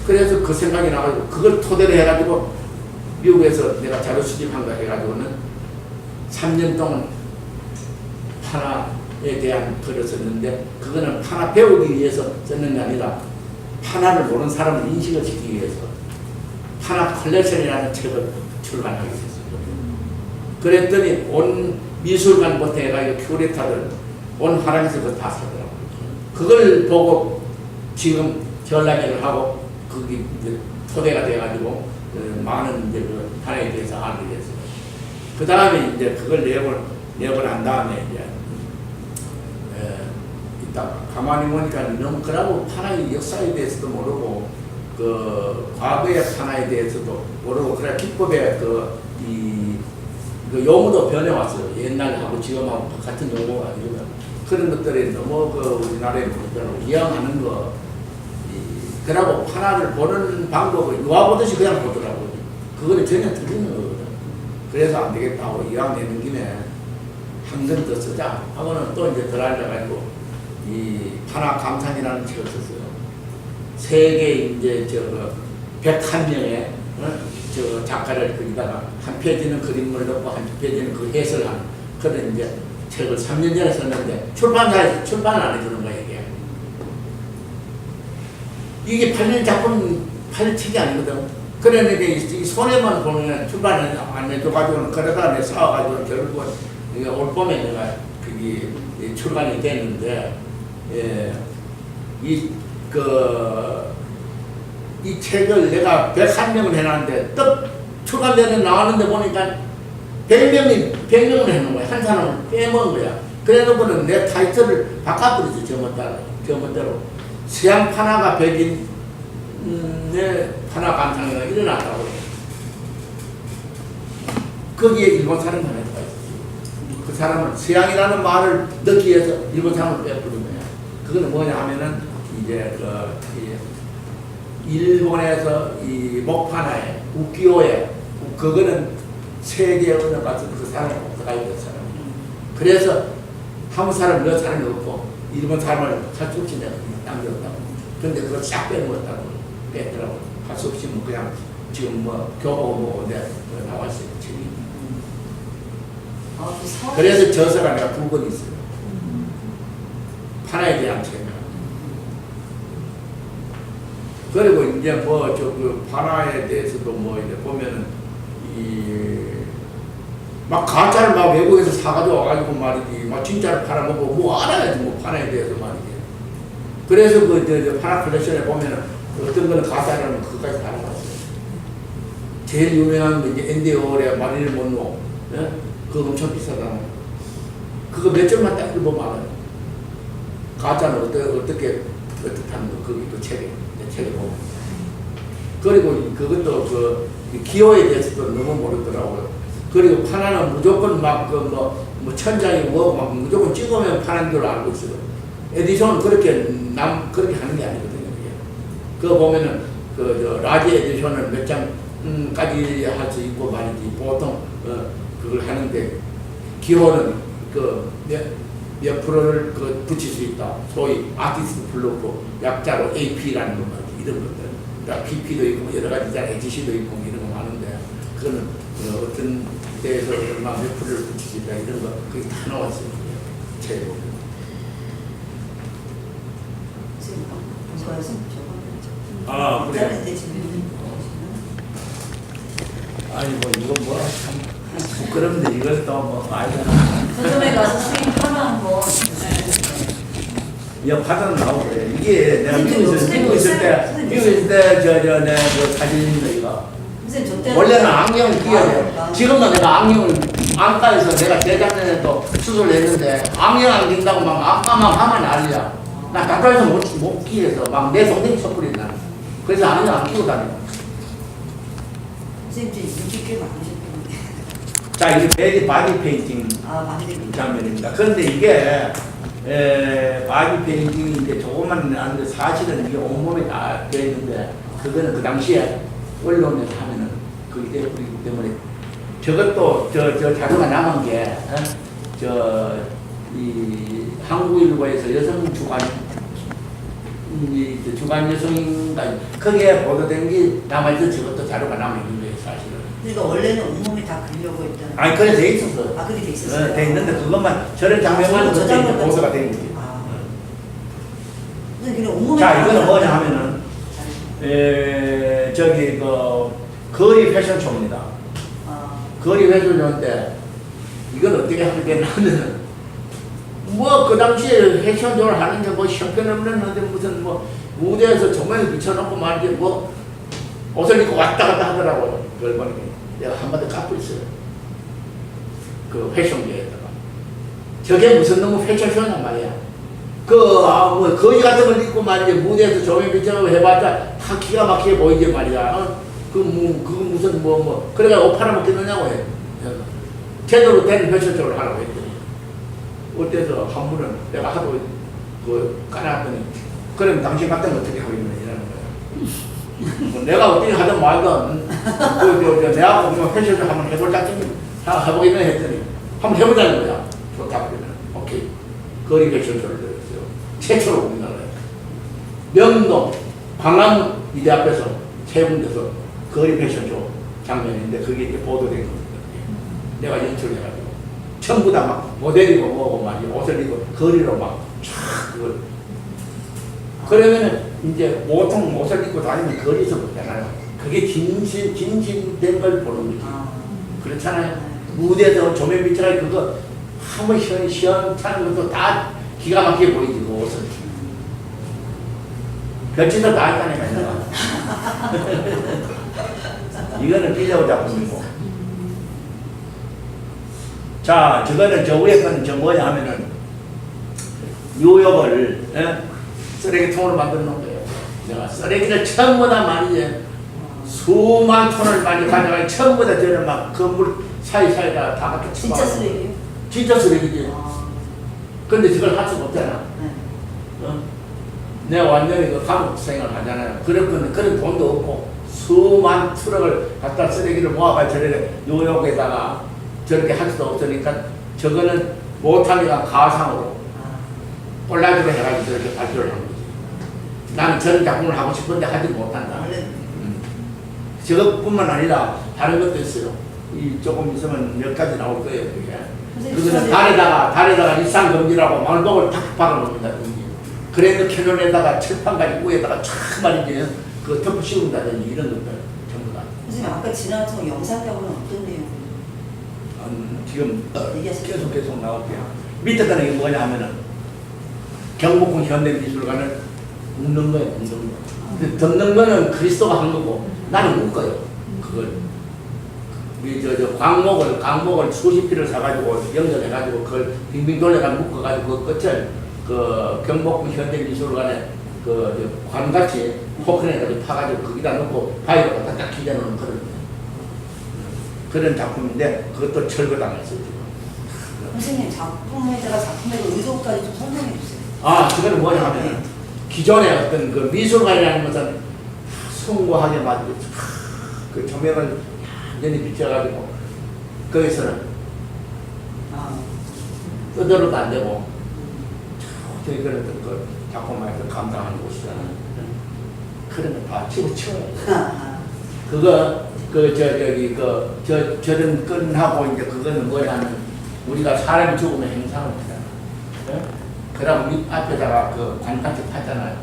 그래서 그 생각이 나가지고 그걸 토대로 해가지고 미국에서 내가 자료 수집한 거 해가지고는 3년 동안 판화에 대한 글을 썼는데 그거는 판화 배우기 위해서 썼는 게 아니라 판화를 모르는 사람을 인식을 시키기 위해서 판화 컬렉션이라는 책을 출간하게 됐어요. 그랬더니 온 미술관부터 해가지고 큐레이터들 온 화랑에서 그거 다 사더라고요. 그걸 보고 지금 전람회를 하고 그게 이제 토대가 돼가지고 많은 이제 그 판화에 대해서 알게 됐어요. 그 다음에 이제 그걸 내고 난 다음에 이제 이따 가만히 보니까 너무 그러고 판화의 역사에 대해서도 모르고 그 과거의 판화에 대해서도 모르고 그래 기법의 그 용어도 변해왔어요. 옛날하고 지금하고 같은 용어가 아니면 그런 것들이 너무 그 우리나라에 별로 이양하는 거 그러고 판화를 보는 방법을 유아 보듯이 그냥 보더라고요. 그거는 전혀 틀리는 거거든. 그래서 안 되겠다 하고 이왕 내는 김에 한 권 더 쓰자 하고는 또 이제 덜 알려가지고 이 판화 감상이라는 책을 썼어요. 세계 이제 101명의 저 작가를 거기다가 한 페이지는 그림을 넣고 한 페이지는 그 해설하는 그런 이제 책을 3년 전에 썼는데 출판사에서 출판을 안 해주는 거야 이게. 이게 팔릴 작품 팔릴 책이 아니거든. 그러니까 이 손해만 보면 출판을 안 해줘가지고는 그러다가 내 싸워가지고 결국은 이게 올 봄에 내가 그게 출간이 됐는데 이 책을 내가 101명을 해놨는데 또 출간되는 나왔는데 보니까 100명을 해놓은 거야. 한 사람을 빼먹은 거야. 그래 놓고는 내 타이틀을 바꿔버리지 저번대로. 서양 판화가 백인 내 판화 감상회가 일어났다고 해. 거기에 일본 사람이 하나 들어가 있어. 그 사람은 서양이라는 말을 넣기 위해서 일본 사람을 빼버린 거야. 그거는 뭐냐 하면은 이제 일본에서 이 목판화에 우키오에 그거는 세계 언어 같은 그 사람이 들어가 있는 사람이에요. 그래서 한국 사람 몇 사람이 없고 일본 사람을 할 수 없이 내가 남겼다고. 근데 그걸 싹 빼먹었다고 뺐더라고. 할 수 없이 뭐 그냥 지금 뭐 교보고 나왔어요 책이. 그래서 저서가 내가 2권 있어요. 판화에 대한 책. 그리고 이제 뭐 그 판화에 대해서도 뭐 이제 보면은 막 가짜를 막 외국에서 사가지고 와가지고 말이지 막 진짜를 팔아먹고 뭐 알아야지 뭐 판화에 대해서 말이지. 그래서 그 판화 컬렉션에 보면은 어떤 거는 가짜라면 그것까지 다 나왔어요. 제일 유명한 게 이제 앤디 워홀의 마릴린 먼로, 예? 그거 엄청 비싸다. 그거 몇 점만 딱 읽어보면 알아요. 가짜는 어떻게 하는 거 그게 또 책에 보면. 그리고 그것도 그 기호에 대해서도 너무 모르더라고요. 그리고 판화는 무조건 막 뭐 천장이 막 무조건 찍으면 파는 줄 알고 있어요. 에디션은 그렇게 하는 게 아니거든요. 그거 보면은 라지 에디션은 몇 장까지 할 수 있고 말이지 보통 그걸 하는데 기호는 몇 프로를 붙일 수 있다. 소위 아티스트 블로그 약자로 AP라는 거 말이지 이런 것들. BP도 있고 여러 가지 있잖아요. HC도 있고 이런 거 많은데 그거는 어떤 대해서 얼마 몇 프로를 붙이시다 이런 거 그게 다 나왔어요. 제목. 선생님, 저요, 선생님, 저거. 아, 그래요? 다른데 지금. 아니 뭐 이거 뭐참 부끄럽는데 이걸 또뭐 알잖아. 서점에 가서 수익 하나 한번. 이 파전 나오고요. 이게 내가 미국 있을 때 내가 그 사진 있는 이거. 선생님, 저 때. 원래는 안경을 끼야 돼요. 지금은 내가 안경을 안과에서 내가 재작년에 또 수술을 했는데 안경 안 낀다고 막 안과만 하면 난리야. 나 가까이서 못 끼해서 막 내 동생이 섣불리 나. 그래서 안경 안 끼고 다녀. 선생님, 저 인기 꽤 많으셨던데. 자, 이게 바디 페인팅 아, 많이 장면입니다. 그런데 이게 바디 페인팅인데 조금만 나는데 사실은 이게 온몸에 다 되어 있는데 그거는 그 당시에 언론에서 하면은 그게 되기 때문에 저것도 저 자료가 남은 게 이 한국일보에서 여성 주간 주간 여성인가 거기에 보도된 게 남아있어 저것도 자료가 남아있는 거예요 사실은. 그러니까 원래는 온몸에 다 그리려고 했던. 아니 그래 돼 있었어. 아, 그렇게 돼 있었어요. 돼 있는데 그것만 저런 장면만 저 그때 이제 장면만 보도가 된 거지. 아. 근데 그냥 온몸에. 자 다 이거는 뭐냐 그려요. 하면은 저기 그 거리 패션쇼입니다. 아. 거리 패션쇼인데 이건 어떻게 하게 하면은 뭐 그 당시에 패션쇼를 하는데 뭐 형편없는데 무슨 뭐 무대에서 조명을 비춰놓고 말이지 뭐 옷을 입고 왔다 갔다 하더라고요. 그걸 보니까 내가 한마디 갚고 있어요. 그 패션쇼에다가 저게 무슨 너무 패션쇼냐 말이야. 뭐 거지 같은 걸 입고 말이지 무대에서 조명 비춰놓고 해봤자 다 기가 막히게 보이지 말이야. 그거 무슨 그래가 옷 팔아먹겠느냐고 해. 제대로 된 패션쇼를 하라고 했더니 어때서 한 분은 내가 하도 까놨더니 그럼 당신 같은 거 어떻게 하고 있느냐 이러는 거야. 내가 어떻게 하든 말든 내가 보면 패션쇼 한번 해볼까 해보겠네 했더니 한번 해보자는 거야. 좋다 그러면 오케이. 거리 패션쇼를 들었어요. 최초로 우리나라에 명동 광화문이대 앞에서 세 군데서 거리 패션쇼 장면인데 그게 이제 보도된 겁니다. 내가 연출해가지고 전부 다 막 모델이고 뭐고 막 옷을 입고 거리로 막 쫙 그걸 그러면은 이제 보통 옷을 입고 다니면 거리에서 보잖아요. 그게 진심된 걸 보는 거지. 그렇잖아요. 무대에서 조명 비춰가 그거 한번 시원찮은 것도 다 기가 막히게 보이지 그 옷은. 별짓을 다 했다니까 내가. 이거는 비디오 작품이고. 자, 저거는 저 위에 거는 저 뭐냐 하면은 뉴욕을 쓰레기통으로 만들어 놓은 거예요. 내가 쓰레기를 전부 다 말이지 수만 톤을 많이 가져가 전부 다 저는 막 건물 사이사이다 다 갖다 치고. 진짜 쓰레기요? 진짜 쓰레기지. 근데 저걸 할 수가 없잖아. 네. 내가 완전히 그 감옥 생활을 하잖아요. 그런 돈도 없고 수만 트럭을 갖다 쓰레기를 모아가 저래 뉴욕에다가 저렇게 할 수도 없으니까 저거는 못하니까 가상으로 폴라드로 해가지고 저렇게 발표를 한 거지. 나는 저런 작품을 하고 싶은데 하지 못한다. 저것뿐만 아니라 다른 것도 있어요. 조금 있으면 몇 가지 나올 거예요. 그게. 그거는 달에다가 일상금지라고 말복을 탁 박아놓습니다. 그래도 캐논에다가 칠판까지 위에다가 쫙 말이지 그 덮어 씌운다든지 이런 것들 전부 다. 선생님 아까 지나갔던 영상적으로는 어떤 내용? 지금 계속 나올게요. 밑에 거는 이게 뭐냐 하면은 경복궁 현대미술관을 묶는 거예요. 묶는 거. 근데 덮는 거는 그리스도가 한 거고 나는 묶어요. 그걸. 우리 광목을 수십 피를 사가지고 연결해가지고 그걸 빙빙 돌려가 묶어가지고 그 끝을 그 경복궁 현대미술관에 그 관같이 포크레인까지 파가지고 거기다 넣고 바위로 딱 기대놓는 그런 작품인데 그것도 철거당했어요 지금. 선생님 작품에다가 작품의 의도까지 좀 설명해 주세요. 아, 그거는 뭐냐 하면 기존의 어떤 그 미술관이라는 것은 숭고하게 만들고 그 조명을 완전히 비춰가지고 거기서는 떠들어도 안 되고 저희 그런 그 작품만에서 감당하는 곳이잖아요. 그런 거 다 집어치워요. 그거 저런 끈하고 이제 그거는 뭐냐면 우리가 사람이 죽으면 행상을 하잖아. 예? 그러면 밑 앞에다가 그 관같이 파잖아요.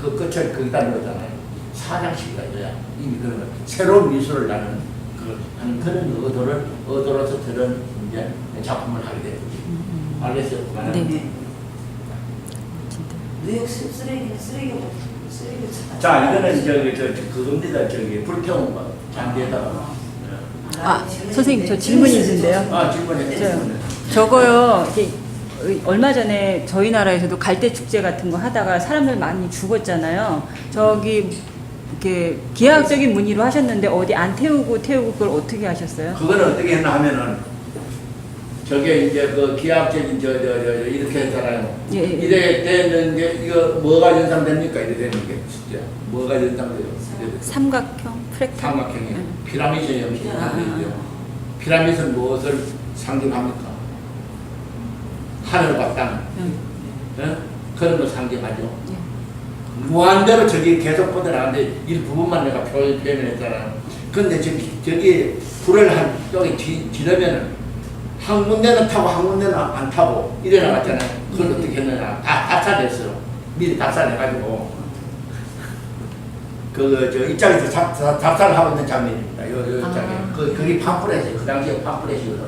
그 끝을 거기다 넣잖아요. 사장식이라 이거야. 이미 그런 거. 새로운 미술을 나는 하는 그런 의도로서 저런 이제 작품을 하게 되는 거지. 알겠어요? 네. 뉴욕 쓰레기는 쓰레기 자, 이거는 그겁니다. 불태운 거. 잔디에다가. 선생님 저 질문이 있는데요. 질문해. 저거요. 이게 얼마 전에 저희 나라에서도 갈대 축제 같은 거 하다가 사람들 많이 죽었잖아요. 저기 이렇게 기하학적인 문의로 하셨는데 어디 안 태우고 그걸 어떻게 하셨어요? 그거는 어떻게 했나 하면은 저게 이제 그 기하학적인 이렇게 했잖아요. 예. 이래 되는 게 이거 뭐가 연상됩니까? 이래 되는 게 진짜 뭐가 연상돼요? 삼각형, 프랙탈. 삼각형이 피라미드 형식이 되죠. 피라미드는 무엇을 상징합니까? 하늘과 땅. 예? 그런 걸 상징하죠. 무한대로 저기 계속 뻗어나가는데 일부분만 내가 표현했잖아요. 근데 저기 불을 여기 지르면은 한 군데는 타고 한 군데는 안 타고 이래 나갔잖아요. 그걸 어떻게 했느냐. 답사됐어요. 미리 답사해가지고 이쪽에서 답사를 하고 있는 장면입니다. 요 장면. 그게 팜프렛이에요. 그 당시에 팜프렛이거든.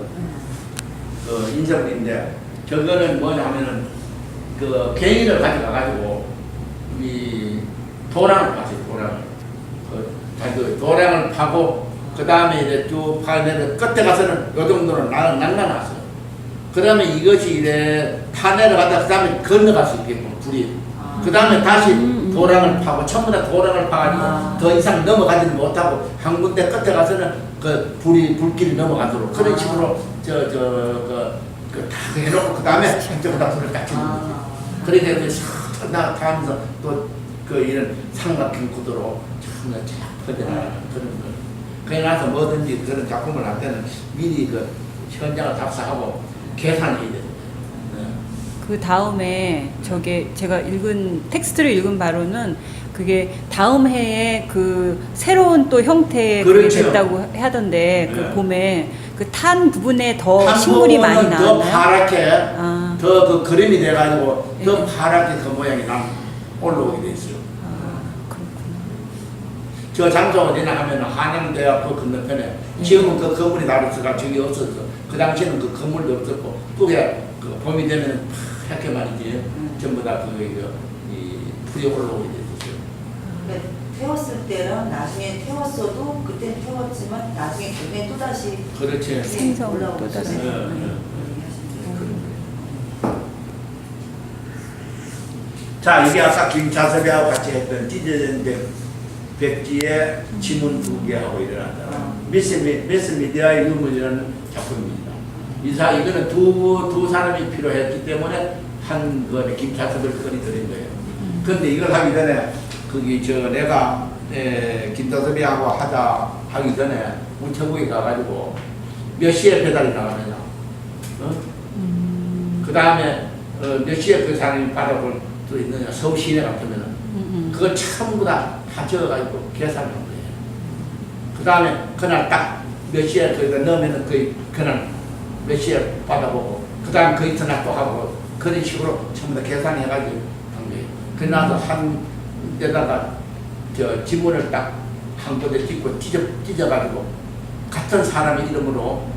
인석인데 저거는 뭐냐면은 갱이를 가져가가지고 이 도랑을 파세요. 도랑을 파고 그 다음에 이제 쭉 파내는 끝에 가서는 요 정도는 날라놨어요. 그 다음에 이것이 이제 파내려가다 그 다음에 건너갈 수 있게끔 불이. 그 다음에 다시 도랑을 파고 전부 다 도랑을 파가지고 더 이상 넘어가지는 못하고 한 군데 끝에 가서는 불길이 넘어가도록 그런 식으로 다 해놓고 그 다음에 한쪽으로 불을 딱 켜는 거죠. 그러니까 싹 나가면서 또 이런 삼각형 구도로 쫙 퍼져나가는 그런 거. 그래 나서 뭐든지 그런 작품을 할 때는 미리 현장을 답사하고 계산해야 됩니다. 그 다음에 저게 제가 텍스트를 읽은 바로는 그게 다음 해에 새로운 또 형태의 그게 됐다고 하던데 그 봄에 탄 부분에 더 식물이 많이 나왔나요? 더 파랗게 더 그림이 돼가지고 더 파랗게 그 모양이 올라오게 돼 있어요. 저 장소 어디나 하면 한양대학교 건너편에 지금은 그 건물이 나르스가 저기 없었어. 그 당시에는 그 건물도 없었고 그게 봄이 되면 파랗게 말이지 전부 다 풀이 올라오게 돼 있었어요. 그러니까 태웠을 때랑 나중에 태웠어도 그때 태웠지만 나중에 봄에 또 다시 그렇지. 생성 올라오고 또 다시. 자, 이게 아까 김차섭이하고 같이 했던 찢어진 백지의 지문 두 개하고 일어났잖아. 매스미디어의 유물이라는 작품입니다. 이거는 두 사람이 필요했기 때문에 한 거에 김차섭을 꺼내드린 거예요. 그런데 이걸 하기 전에 내가 김차섭이하고 하기 전에 우체국에 가가지고 몇 시에 배달이 나가느냐. 그 다음에 몇 시에 그 사람이 받아볼 수 있느냐. 서울 시내 같으면은 그걸 전부 다 적어가지고 계산한 거예요. 그 다음에 그날 딱 몇 시에 넣으면은 그날 몇 시에 받아보고 그 다음 그 이튿날 또 하고 그런 식으로 전부 다 계산해가지고 한 거예요. 그러나서 한 데다가 지문을 딱 한 곳에 찍고 찢어가지고 같은 사람의 이름으로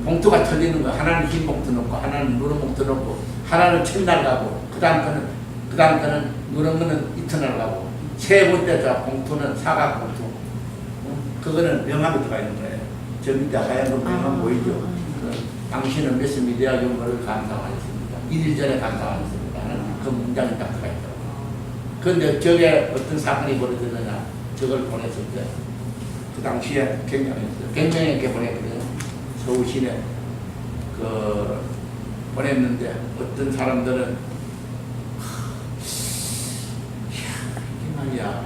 봉투가 틀리는 거 하나는 흰 봉투 넣고 하나는 누런 봉투 넣고 하나는 첫날 가고 그 다음 거는 누런 거는 이튿날 가고 세 번째 봉투는 사각 봉투. 그거는 명함이 들어가 있는 거예요. 저 밑에 하얀 거 명함 보이죠? 당신은 매스미디어 연구를 감상하였습니다. 1일 전에 감상하였습니다. 하는 그 문장이 딱 들어가 있더라고요. 그런데 저게 어떤 사건이 벌어졌느냐, 저걸 보냈을 때, 그 당시에 갱명에게 보냈거든요. 서울 시내. 보냈는데, 어떤 사람들은, 이게 말이야,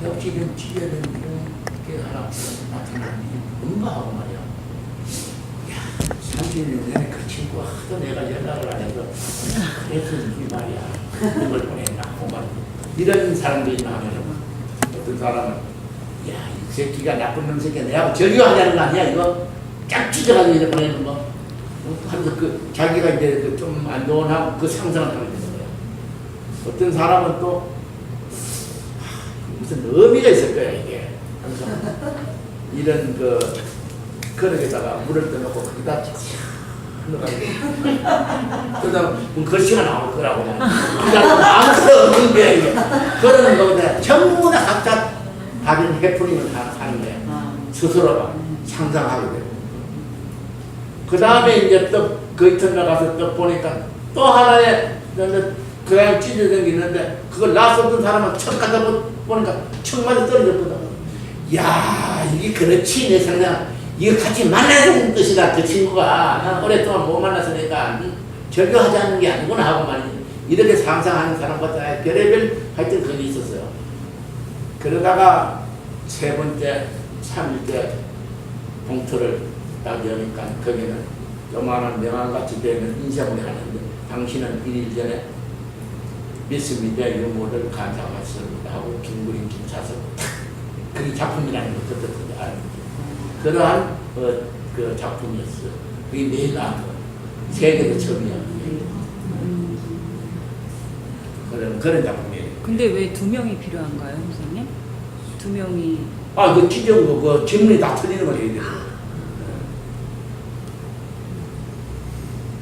역시 좀 찢어야 되는 게 하나 나타나니, 뭔가 하고 말이야. 30년 전에 그 친구가 하도 내가 연락을 안 해서 그래서 이 말이야 이걸 보냈나 이런 사람도 있나 하면 어떤 사람은 야, 이 새끼가 나쁜 놈 새끼가 내하고 절교하자는 거 아니야 이거? 짝 찢어가지고 이렇게 보내는 거. 하면서 그 자기가 이제 좀 안 좋은 하고 그 상상을 하게 되는 거야. 어떤 사람은 또 무슨 의미가 있을 거야 이게. 항상 이런 그릇에다가 물을 떠놓고 거기다 그러다 글씨가 나올 거라고. 아무것도 없는 게 이게. 그러는 거보다 전부 다 각자 다른 해프닝을 하는 거야. 스스로가 상상하게 되고. 그 다음에 이제 또 그 이튿날 가서 또 보니까 또 하나의 그냥 찢어진 게 있는데 그걸 놨었던 사람은 척 갖다 보니까 척 맞아 떨어졌거든. 야 이게 그렇지 내 생각. 이거 같이 만나야 되는 뜻이다. 그 친구가 오랫동안 못 만났으니까 절교하자는 게 아니구나 하고 말이지. 이렇게 상상하는 사람보다 별의별 하여튼 그게 있었어요. 그러다가 세 번째 3일째 봉투를 딱 여니까 거기는 요만한 명함같이 되는 인쇄물이 하는데 당신은 1일 전에 믿습니다. 유무를 간사하셨습니다 하고 긴 그림 좀 차서 그게 작품이라는 걸 그때 알았죠. 그러한 그 작품이었어요. 그게 내일 나온 거. 세계도 처음이야. 그런 작품이에요. 근데 왜 2명이 필요한가요, 선생님? 2명이. 그 기존 그 질문이 다 틀리는 걸 해야 돼요.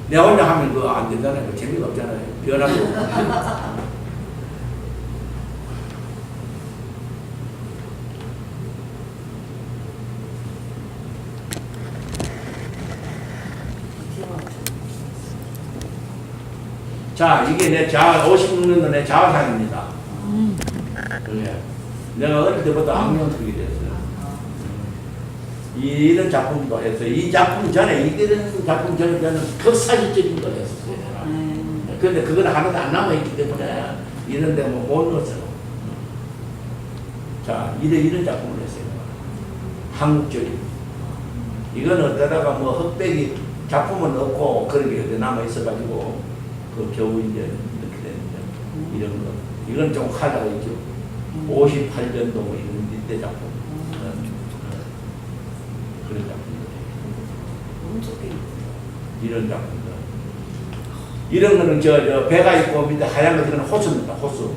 내가 혼자 하면 그거 안 된다는 거 재미가 없잖아요. 변하고. 자, 이게 내 56년도 내 자화상입니다. 네. 내가 어릴 때부터 악명 틀게 됐어요. 이런 작품도 했어요. 이 작품 전에, 이런 작품 전에 저는 극사실적인 걸 했었어요. 그런데 그건 하나도 안 남아있기 때문에 이런 데 뭐 못 넣었어요. 자, 이런 작품을 했어요. 한국적인. 이건 어쩌다가 뭐 흑백이 작품은 없고 그런 게 남아있어가지고 그 겨우 이제 이렇게 되는데 이런 거. 이건 좀 하다가 있죠. 58년도 뭐 이런 이때 작품. 그런 작품들. 이런 작품들. 이런 거는 저 배가 있고 밑에 하얀 거 그건 호수입니다. 호수.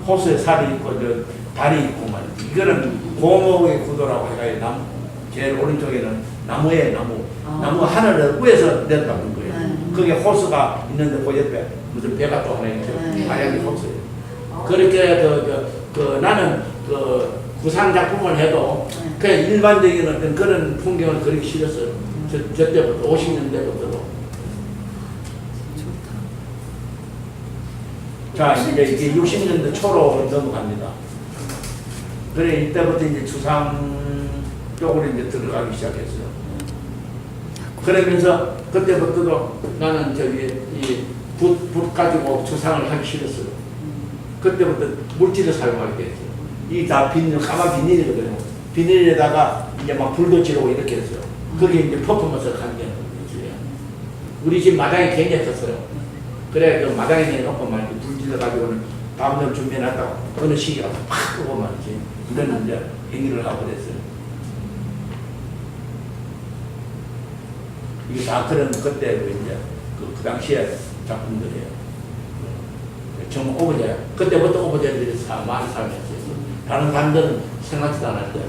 호수에 살이 있고 저 다리 있고 말이지. 이거는 고목의 구도라고 해가 제일 오른쪽에는 나무에 나무 하늘을 위에서 내려다보는 거예요. 그게 호수가 있는데 그 옆에 무슨 배가 또 하나 있죠. 하얀 게 호수예요. 그렇게 나는 구상 작품을 해도 그냥 일반적인 어떤 그런 풍경을 그리기 싫었어요. 저 때부터 50년대부터도. 자, 이제 이게 60년대 초로 넘어갑니다. 그래 이때부터 이제 추상 쪽으로 이제 들어가기 시작했어요. 그러면서 그때부터도 나는 붓 가지고 추상을 하기 싫었어요. 그때부터 물질을 사용하게 됐어요. 이 다 비닐, 까만 비닐이거든요. 비닐에다가 이제 막 불도 지르고 이렇게 했어요. 그게 이제 퍼포먼스를 하는 게 있어요. 우리 집 마당에 굉장히 컸어요. 그래, 그 마당에 내놓고 말이지, 불 질러가지고는 다음날 준비해놨다가 어느 시기에 가서 팍 끄고 말이지. 이런 이제 행위를 하고 그랬어요. 이게 다 그런 그때 이제 그 당시에 작품들이에요. 정말 오브제. 그때부터 오브제들이 많이 사용했어요. 다른 사람들은 생각지도 않았어요.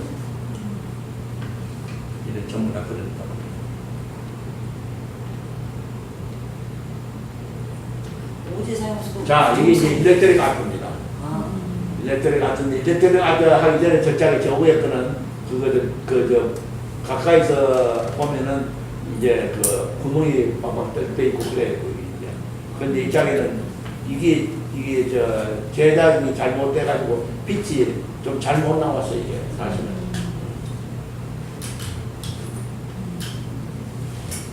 이런 전부 다 그러니까. 오지 사용수도. 자, 이게 이제 일렉트릭 아트입니다. 일렉트릭 아트인데, 일렉트릭 아트 하기 전에 저짝에 저 위에 거는 그거를 가까이서 보면은 이제 그 구멍이 빡빡 떠 있고 그래요. 그런데 이 짝에는 이게 제작이 잘못돼가지고 빛이 좀 잘못 나왔어요, 이게 사실은.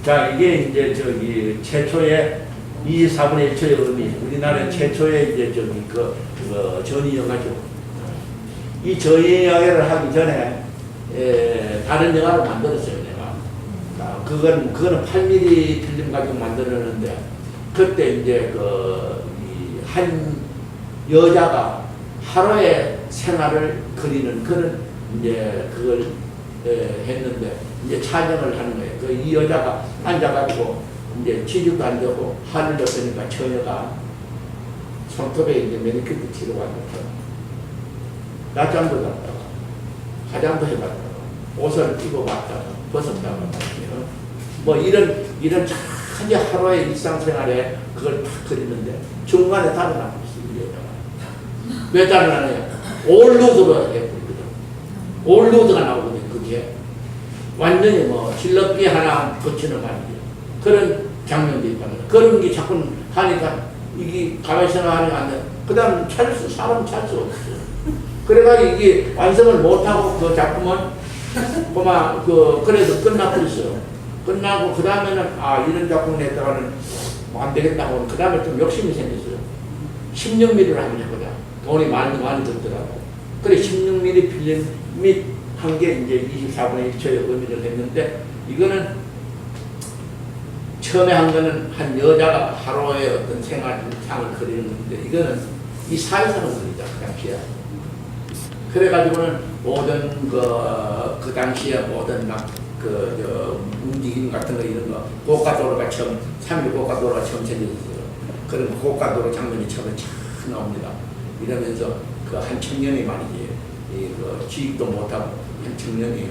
자, 이게 이제 최초의 24분의 1초의 의미, 우리나라의 최초의 이제 전위 영화죠. 이 전위 영화를 하기 전에 다른 영화를 만들었어요, 내가. 그거는 8mm 필름 가지고 만들었는데, 그때 이제 한 여자가 하루의 생활을 그리는 그런 이제 그걸 했는데 이제 촬영을 하는 거예요. 그 이 여자가 앉아가지고 이제 취직도 안 되고 하늘 졌으니까 처녀가 손톱에 이제 매니큐어 치러 왔는데 낮잠도 잤다가 화장도 해봤다가 옷을 입어봤다가 벗었다가 뭐 이런 전혀 하루의 일상생활에 그걸 탁 그리는데 중간에 달아나고 있어요. 이 여자가. 왜 달아나냐? 올루드가 해버리거든. 올루드가 나오거든. 그게 완전히 뭐 실럽기 하나 거치는感じ 그런 장면도 있다면 그런 게 자꾸 하니까 이게 가만히 생각하니까 안 돼. 그 다음 사람 찾을 수 없어. 그래가지고 이게 완성을 못하고 그 작품은 그만 그래도 끝나고 있어요. 끝나고 그 다음에는 이런 작품을 했다가는 뭐 안 되겠다고 그 다음에 좀 욕심이 생겼어요. 16mm를 하면 해보자. 돈이 많이 들더라고. 그래 16mm 필름 및 한 게 이제 24분의 1초의 의미를 했는데 이거는 처음에 한 거는 한 여자가 하루의 어떤 생활상을 그리는 건데 이거는 이 사회상을 그리자 그 당시에. 그래가지고는 모든 그 당시에 모든 움직임 같은 거 이런 거 고가도로가 처음 3.1 고가도로가 처음 생겼어요. 그런 고가도로 장면이 처음에 쫙 나옵니다. 이러면서 그 한 청년이 말이지 그 지식도 못하고 한 청년이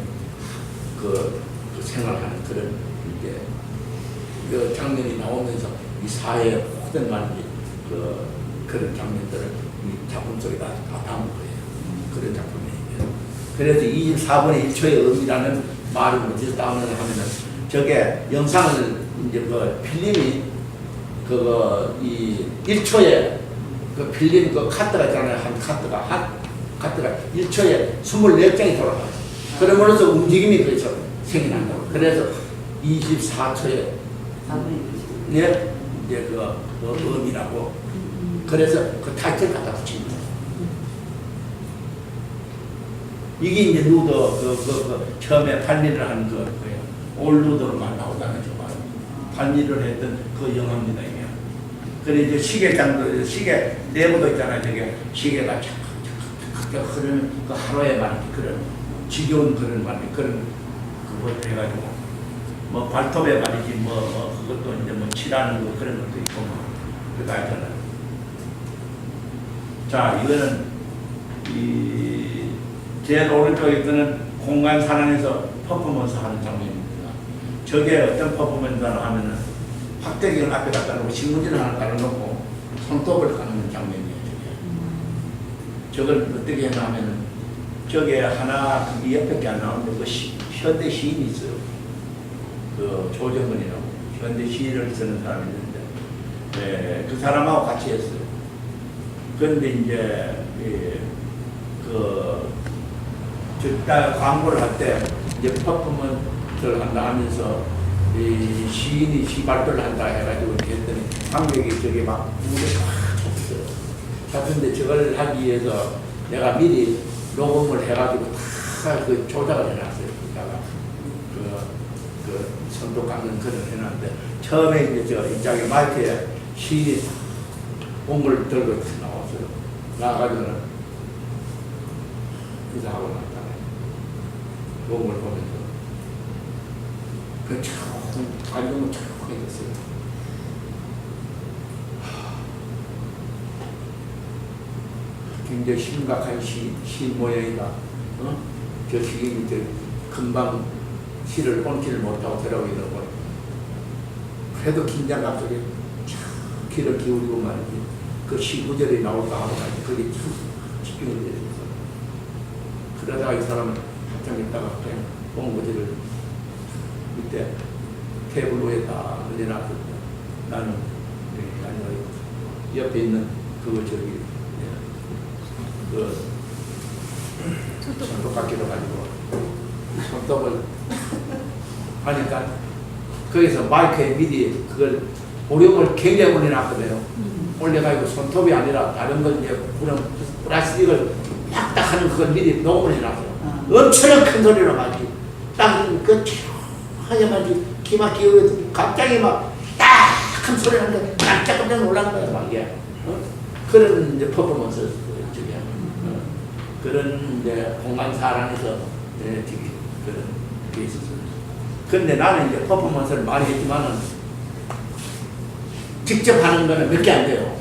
그 생활하는 그런 이제 그 장면이 나오면서 이 사회의 모든 말이지 그런 장면들을 이 작품 속에 다 담은 거예요. 그런 작품이에요. 그래서 24분의 1초의 의미라는 말을 어디서 따오느냐 하면은 저게 영상을 이제 그 필름이 이 1초에 그 필름 그 카트가 있잖아요. 한 카트가 1초에 24장이 돌아가요. 그러면서 움직임이 그래서 생겨난다고. 그래서 24초에 네, 이제 그 의미라고. 그래서 그 타이틀 갖다 붙인 거예요. 이게 이제 루더 처음에 발리를 한 거예요. 올루더로만 나오다는 정말 발리를 했던 그 영화입니다. 이게. 그래 이제 시계 내부도 있잖아요. 저게 시계가 착착착착 흐르는 그 하루에 말이지 그런 지겨운 그런 말이지 그런 그걸 해가지고 뭐 발톱에 말이지 뭐 그것도 이제 뭐 칠하는 거 그런 것도 있고 뭐 그거 알잖아요. 자 이거는 제일 오른쪽에 있는 공간 산안에서 퍼포먼스 하는 장면입니다. 저게 어떤 퍼포먼스를 하면은 확대기를 앞에 갖다 놓고 신문지를 하나 깔아놓고 손톱을 까는 장면이에요. 저걸 어떻게 했나 하면은 저게 하나 그게 옆에 안 나오는데 그 현대 시인이 있어요. 그 조정근이라고 현대 시인을 쓰는 사람이 있는데 네, 그 사람하고 같이 했어요. 그런데 이제 광고를 할 때 이제 퍼포먼스를 한다 하면서 이 시인이 시발표를 한다 해가지고 이렇게 했더니 관객이 저게 막 무대 팍 쳤어요. 같은데 저걸 하기 위해서 내가 미리 녹음을 해가지고 다 그 조작을 해놨어요. 그다가 그 손톱 깎는 그걸 해놨는데 처음에 이제 이쪽에 마이크에 시인이 공을 들고 나왔어요. 나와가지고는 인사하고 나왔잖아요. 녹음을 보면서 그 참 안경을 참 해줬어요. 굉장히 심각한 시 모양이다. 저 시인이 이제 금방 시를 ôn지를 못하고 들어가고 이러고 그래도 긴장감 속에 참 귀를 기울이고 말이지 그 시 구절이 나올까 하고 말이지 그게 참 집중이 되었어. 그러다가 이 사람은 한참 있다가 그냥 옹고지를 밑에 테이블 위에 딱 올려놨거든요. 나는 아니 옆에 있는 그거 저기 손톱 깎기로 가지고 손톱을 하니까 거기서 마이크에 미리 그걸 오력을 굉장히 올려놨거든요. 올려가지고 손톱이 아니라 다른 건 이제 플라스틱을 딱 하는 그걸 미리 녹음을 해놨어요. 엄청난 큰 소리로 말이지. 딱그 하자마자 귀만 기울여 갑자기 막 딱 큰 소리 나는데 깜짝 놀란 거야 막 이게. 그런 이제 퍼포먼스 저게. 그런 이제 공간사랑에서 되게 그런 게 있었어요. 근데 나는 이제 퍼포먼스를 많이 했지만은 직접 하는 거는 몇 개 안 돼요.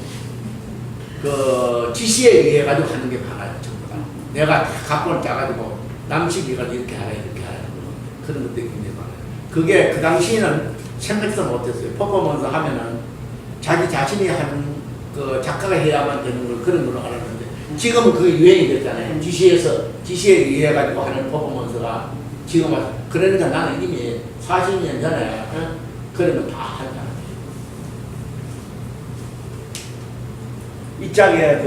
그 지시에 의해 가지고 하는 게 많아요. 전부 다. 내가 다 각본을 짜가지고 남식이 가지고 이렇게 하라 이렇게 하라 그런 것들이 굉장히 많아요. 그게 그 당시에는 생각도 못했어요. 퍼포먼스 하면은 자기 자신이 하는 그 작가가 해야만 되는 걸 그런 걸로 알았는데 지금은 그 유행이 됐잖아요. 지시에 의해 가지고 하는 퍼포먼스가 지금 와서 그러니까 나는 이미 40년 전에 그런 거 다 하잖아. 이 짝에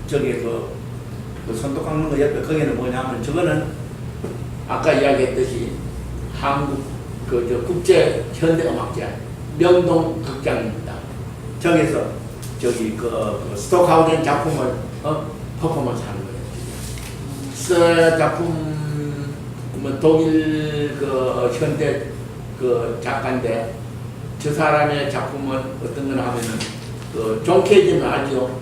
저기 그 손톱 깎는 거 옆에 거기는 뭐냐면 저거는 아까 이야기했듯이 한국 국제 현대음악제 명동 극장입니다. 저기서 저기 그 스톡하우젠 작품을 퍼포먼스 하는 거예요. 스 작품 뭐 독일 그 현대 그 작가인데 저 사람의 작품은 어떤 거나 하면은 그 존 케이지는 알죠?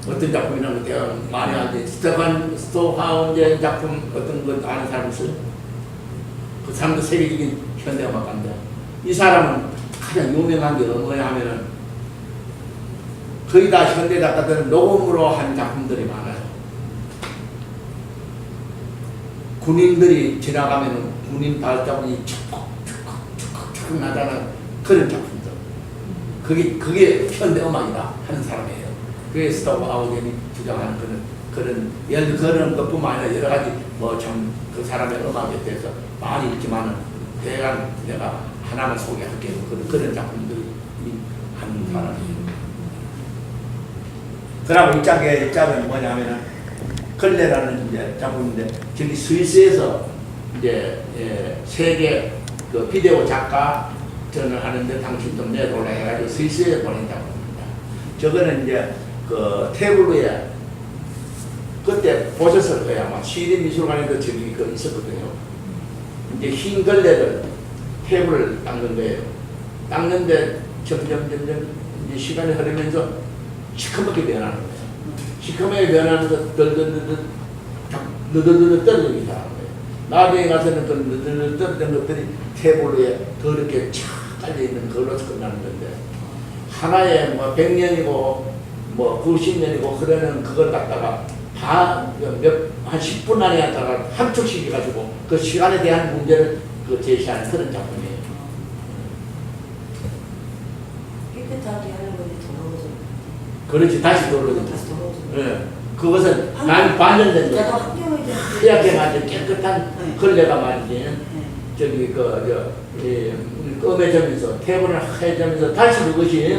어떤 작품이라는 게 많이 알지. 스톡하우젠 작품 어떤 거 아는 사람 있어요? 그 사람도 세계적인 현대음악가인데 이 사람은 가장 유명한 게 뭐냐 하면은 거의 다 현대 작가들은 녹음으로 한 작품들이 많아요. 군인들이 지나가면은 군인 발자국이 축축축축축 나타나는 그런 작품들. 그게 현대 음악이다 하는 사람이에요. 그게 스톡하우젠이 주장하는 그런 그런 것뿐만 아니라 여러 가지 뭐 참 그 사람의 음악에 대해서 많이 있지만은 대강 내가 하나만 소개할게요. 그런 작품들이 하는 사람이에요. 그러고 이 짝은 뭐냐면은 걸레라는 이제 작품인데 저기 스위스에서 이제 세계 그 비디오 작가 전을 하는데 당신 좀 내놓으라 해가지고 스위스에 보낸 작품입니다. 저거는 이제 그 테이블 그때 보셨을 거예요. 아마 시립 미술관에도 저기 그 있었거든요. 이제 흰 걸레를 테이블을 닦는 거예요. 닦는데 점점 이제 시간이 흐르면서 시커멓게 변하는 거예요. 시커멓게 변하면서 느들느들 떨어지기 시작하는 거예요. 나중에 가서는 그 느들느들 떨어진 것들이 테이블 더 이렇게 착 깔려있는 걸로 끝나는 건데 하나에 뭐 100년이고 뭐 90년이고 그러는 그걸 갖다가 한 10분 안에 갖다가 함축시켜 해가지고 그 시간에 대한 문제를 그 제시하는 그런 작품이에요. 깨끗하게 하는 건데 더러워져. 그렇지, 다시 돌아오죠. 다시 더러워져. 예. 그것은 반전된 거예요. 환경에 대한 하얗게 말이지 깨끗한 네. 걸레가 말이지 네. 저기 검해지면서 테이블을 하얘지면서 다시 그것이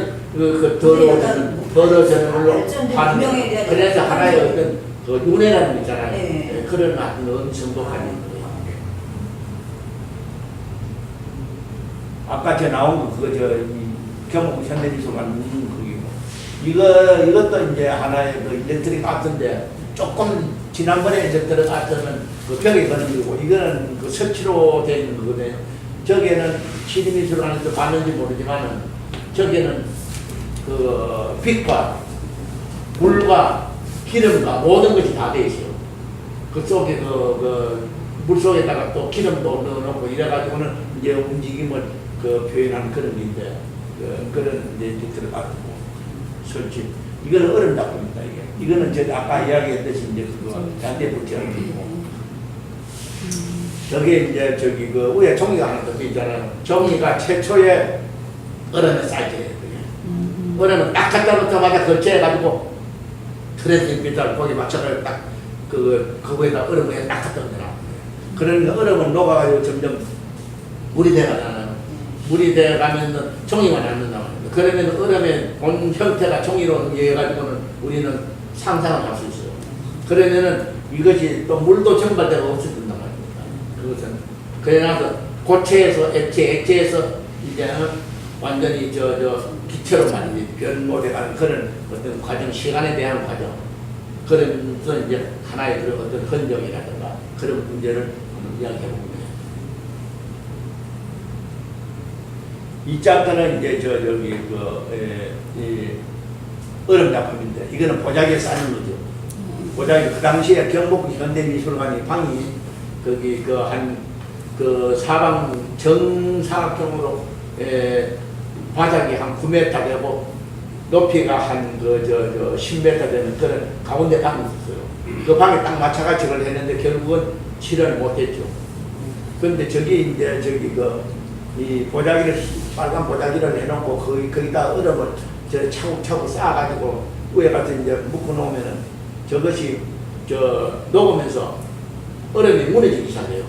더러워지는 걸로 하는 그래서 하나의 어떤 그 윤회라는 거 있잖아요. 네. 그런 어떤 엄청도 가진 거예요. 아까 나온 거 그거 경북 현대미술관 그기고 이것도 이제 하나의 그 일렉트릭 아트인데 조금 지난번에 이제 들어갔던 그 벽에 거는 거고 이거는 그 설치로 되어 있는 거거든요. 저기에는 시립미술관에서 봤는지 모르지만은 저기에는 그 빛과 물과 기름과 모든 것이 다 되어 있어요. 그 속에 물 속에다가 또 기름도 넣어놓고 이래가지고는 이제 움직임을 그 표현하는 그런 게 있는데 그런 이제 들어가고 설치. 이거는 어려운 작품입니다. 이거는 제가 아까 이야기했듯이 이제 그거 잔디에 붙여는 거고. 저게 이제 저기 그 위에 종이가 하나 더 있잖아요. 종이가 최초의 얼음의 사이즈예요. 얼음은 딱 갖다 놓자마자 걸쳐가지고 트레이닝 비자를 거기 맞춰서 딱 그거에다 얼음을 딱 갖다 놓잖아. 그러니까 얼음은 녹아가지고 점점 물이 돼가잖아요. 물이 돼가면 종이가 남는단 말이에요. 그러면 얼음의 본 형태가 종이로 해가지고는 우리는 상상을 할 수 있어요. 그러면은 이것이 또 물도 증발되고 없어진단 말입니다. 그것은 그래서 고체에서 액체에서 이제 완전히 기체로 말이지 변모돼가는 그런 어떤 과정, 시간에 대한 과정. 그러면서 이제 하나의 그런 어떤 흔적이라든가 그런 문제를 한번 이야기해보면 이 작가는 이제 얼음 작품인데 이거는 보자기에 쌓는 거죠. 보자기 그 당시에 경복 현대미술관이 방이 거기 그 사방 정사각형으로 바닥이 한 9m 되고 높이가 한 10m 되는 그런 가운데 방이 있었어요. 그 방에 딱 맞춰가 저걸 했는데 결국은 실현을 못했죠. 그런데 저기 이제 이 보자기를 빨간 보자기를 해놓고 거기다 얼음을 차곡차곡 쌓아가지고 위에 가서 이제 묶어 놓으면은 저것이 녹으면서 얼음이 무너지기 시작해요.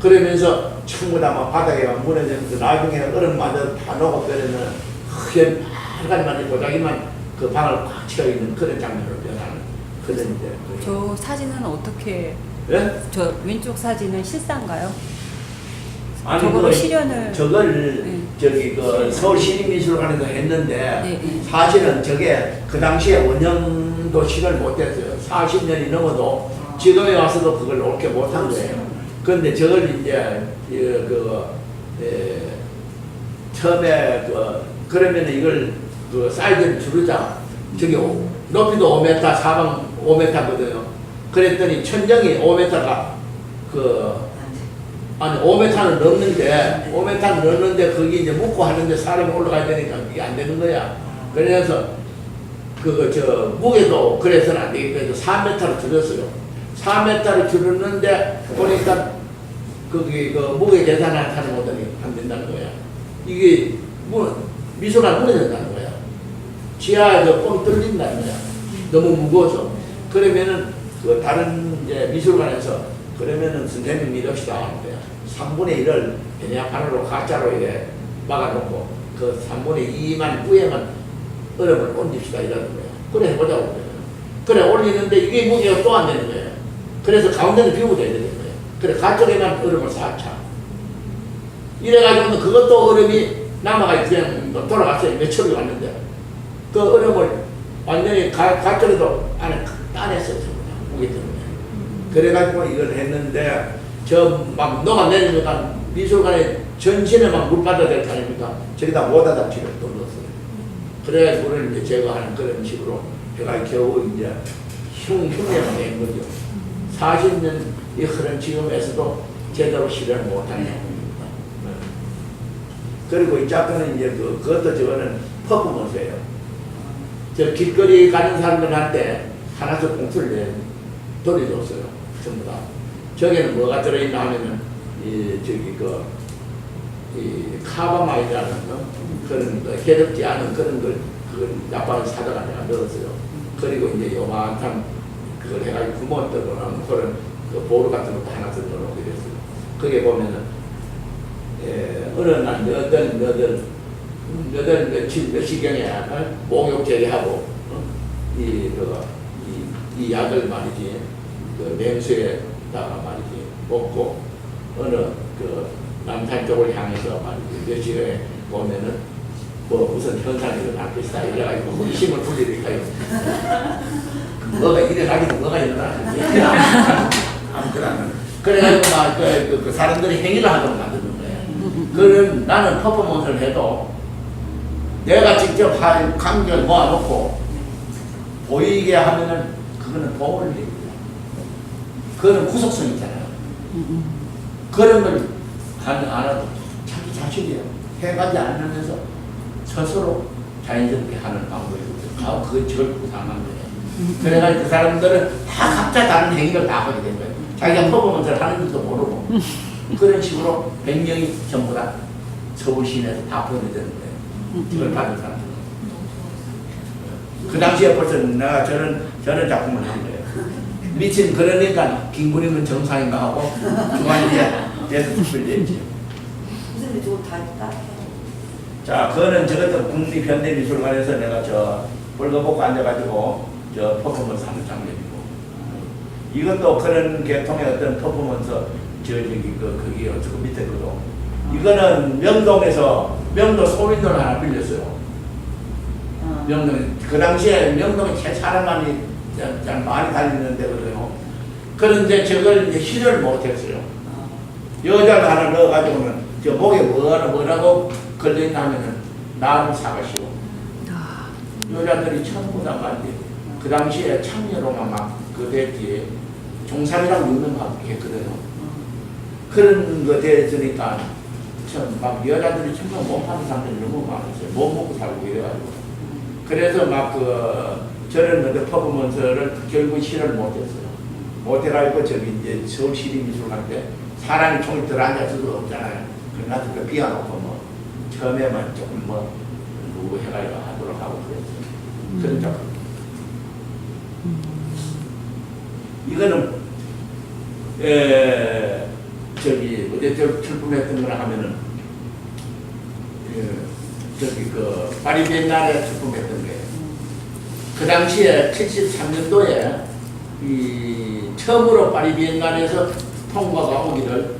그러면서 전부 다 막 바닥에 무너지면서 나중에 얼음마저 다 녹아버리면 흑연 빨간만 보자기만 그 방을 꽉 채워 있는 그런 장면으로 변하는 그런 이제. 저 사진은 어떻게? 예? 저 왼쪽 사진은 실사인가요? 아니 저거를 실현을 저걸 네. 저기 그 서울시립미술관에서 했는데 네. 사실은 저게 그 당시에 원형도 실현을 못했어요. 40년이 넘어도 지금에 와서도 그걸 옳게 못한 거예요. 그런데 저걸 이제 처음에 그러면 이걸 사이즈를 줄이자. 저기 높이도 5m, 사방 5m거든요. 그랬더니 천정이 5m가 아니 5m는 넘는데 5m는 넘는데 거기 이제 묶고 하는데 사람이 올라가야 되니까 이게 안 되는 거야. 그래서 무게도 그래서는 안 되기 때문에 4m로 줄였어요. 4m를 줄였는데 보니까 거기 무게 계산을 하는 것들이 안 된다는 거야. 이게 미술관 무너진다는 거야. 지하에서 뻥 뚫린다는 거야. 너무 무거워서. 그러면은 다른 이제 미술관에서 그러면은 선생님 믿읍시다 하는 거야. 3분의 1을 베네아판으로 가짜로 이래 막아놓고 그 3분의 2만 위에만 얼음을 얹읍시다 이러는 거야. 그래 해보자고 그래. 그래 올리는데 이게 무게가 또 안 되는 거야. 그래서 가운데는 비워둬야 되는 거야. 그래 가쪽에만 얼음을 싹 차. 이래가지고 그것도 얼음이 남아가 그냥 돌아갔어요. 몇 초를 갔는데 그 얼음을 완전히 가쪽에도 안에 따냈어요. 무게 때문에. 그래가지고 이걸 했는데 막 녹아내리니까 미술관에 전신에 막 물 받아야 될 거 아닙니까? 저기다 모다닥지를 또 넣었어요. 그래야 물을 이제 제거하는 그런 식으로 해가 겨우 이제 흉내가 낸 거죠. 40년이 흐른 지금에서도 제대로 실현을 못하는 겁니다. 그리고 이 작가는 이제 그것도 저거는 퍼포먼스예요. 저 길거리 가는 사람들한테 하나씩 봉투를 돌려줬어요. 전부 다. 저기는 뭐가 들어있나 하면은, 카바마이라는 그런 해롭지 않은 그런 걸, 그걸 약방을 사다가 내가 넣었어요. 그리고 이제 요만한 그걸 해가지고 구멍 뚫어놓은 그런 보루 같은 것도 하나 더 넣어놓게 됐어요. 거기에 보면은, 어느 날 몇 시경에 목욕 제기하고, 이 약을 말이지, 냉수에다가 말이지, 먹고, 어느 남산 쪽을 향해서 말이지, 몇 시간에 보면은, 무슨 현상이 일어날 것이다. 이래가지고, 힘을 풀리니까요. 뭐가 일어나기는 뭐가 일어나는지. 아무튼, 그래가지고, 막, 그 사람들이 행위를 하도록 만드는 거예요. 그럼 나는 퍼포먼스를 해도, 내가 직접 감정을 모아놓고, 보이게 하면은, 그거는 도움을 드립니다. 그거는 구속성 있잖아요. 그런 걸 안 하도 자기 자신이에요. 해가지 않으면서 스스로 자연스럽게 하는 방법이거든요. 그건 절대 이상한 거예요. 그래가지고 그 사람들은 다 각자 다른 행위를 다 하게 된 거예요. 자기가 퍼포먼스를 하는 줄도 모르고 그런 식으로 100명이 전부 다 서울 시내에서 다 보내되는 거예요. 그걸 받은 사람들. 그 당시에 벌써 내가 저런 작품을 한 거예요. 미친 그러니까 김구림은 정상인가 하고 중앙에 대해서 특별했지. 무슨 저거 다 따? 자, 그거는 저것도 국립현대미술관에서 내가 벌거벗고 앉아가지고 퍼포먼스 하는 장면이고, 이것도 그런 계통의 어떤 퍼포먼스 거기요, 저 밑에 거도. 이거는 명도 소민들 하나 빌렸어요. 명동, 그 당시에 명동에 제 사람만이 많이 다니는 데거든요. 그런데 저걸 이제 실현을 못했어요. 여자를 하나 넣어가지고는 저 목에 뭐라고 걸려있나 하면은 나를 사가시오. 여자들이 전부 다 말이에요. 그 당시에 창녀로만 막 그 됐지. 종삼이라고 유명하게 했거든요. 그런 거 됐으니까 참 막 여자들이 정말 몸 파는 사람들이 너무 많았어요. 못 먹고 살고 이래가지고. 그래서 막 저런 퍼포먼스를 결국 실현을 못했어요. 못해가지고 저기 이제 서울시립미술관 때 사람이 종이 들어앉을 수도 없잖아요. 그래서 그 비워놓고 뭐 처음에만 조금 뭐 누구 해가지고 하도록 하고 그랬어요. 그런 작품. 이거는 저기 어제 저 출품했던 거나 하면은 저기 그 파리 비엔날에 출품했던 거예요. 그 당시에 73년도에 이 처음으로 파리 비엔날에서 통과가 오기를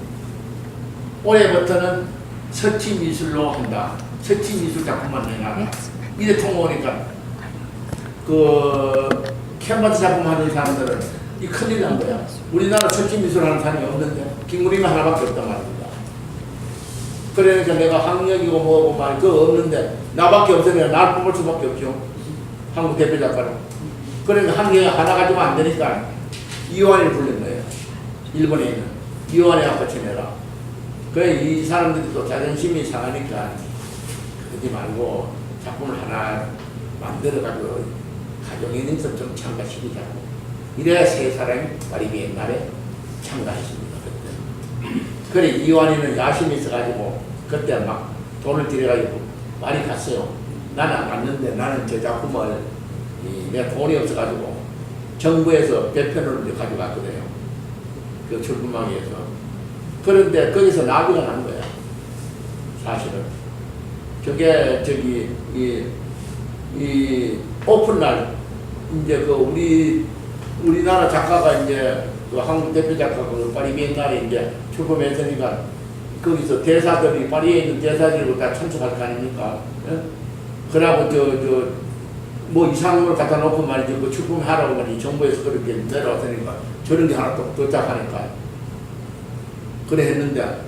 올해부터는 서치 미술로 한다. 서치 미술 작품만 내놔라. 이래 통과 오니까 그 캔버스 작품 하는 사람들은 이 큰일 난 거야. 우리나라 서치 미술 하는 사람이 없는데 김구림이 하나밖에 없단 말입니다. 그러니까 내가 학력이고 뭐고 말 그거 없는데 나밖에 없으면 날 뽑을 수밖에 없죠. 한국 대표 작가로. 그러니까 한 개가 하나 가지고 안 되니까 이완을 부른 거예요. 일본에 있는 이완에 아까 쳐내라. 그래 이 사람들이 또 자존심이 상하니까 그러지 말고 작품을 하나 만들어가지고 가정인에서 좀 참가시키자고. 이래야 세 사람이 파리 비엔날에 참가했습니다. 그때. 그래 이완이는 야심이 있어가지고 그때 막 돈을 들여가지고 많이 갔어요. 나는 안 갔는데 나는 저 작품을 내가 돈이 없어가지고 정부에서 배편으로 가져갔거든요. 그 출품하기에서. 그런데 거기서 나비가 난 거야. 사실은. 저게 저기 이 오픈날 이제 그 우리나라 작가가 이제 그 한국 대표 작가가 그 파리 비엔날에 이제 출품했으니까 거기서 대사들이 파리에 있는 대사들이 다 참석할 거 아닙니까? 예? 그러고 뭐 이상한 걸 갖다 놓고 말이지 그 출품하라고 말이지 정부에서 그렇게 내려왔으니까 저런 게 하나 또 도착하니까 그래 했는데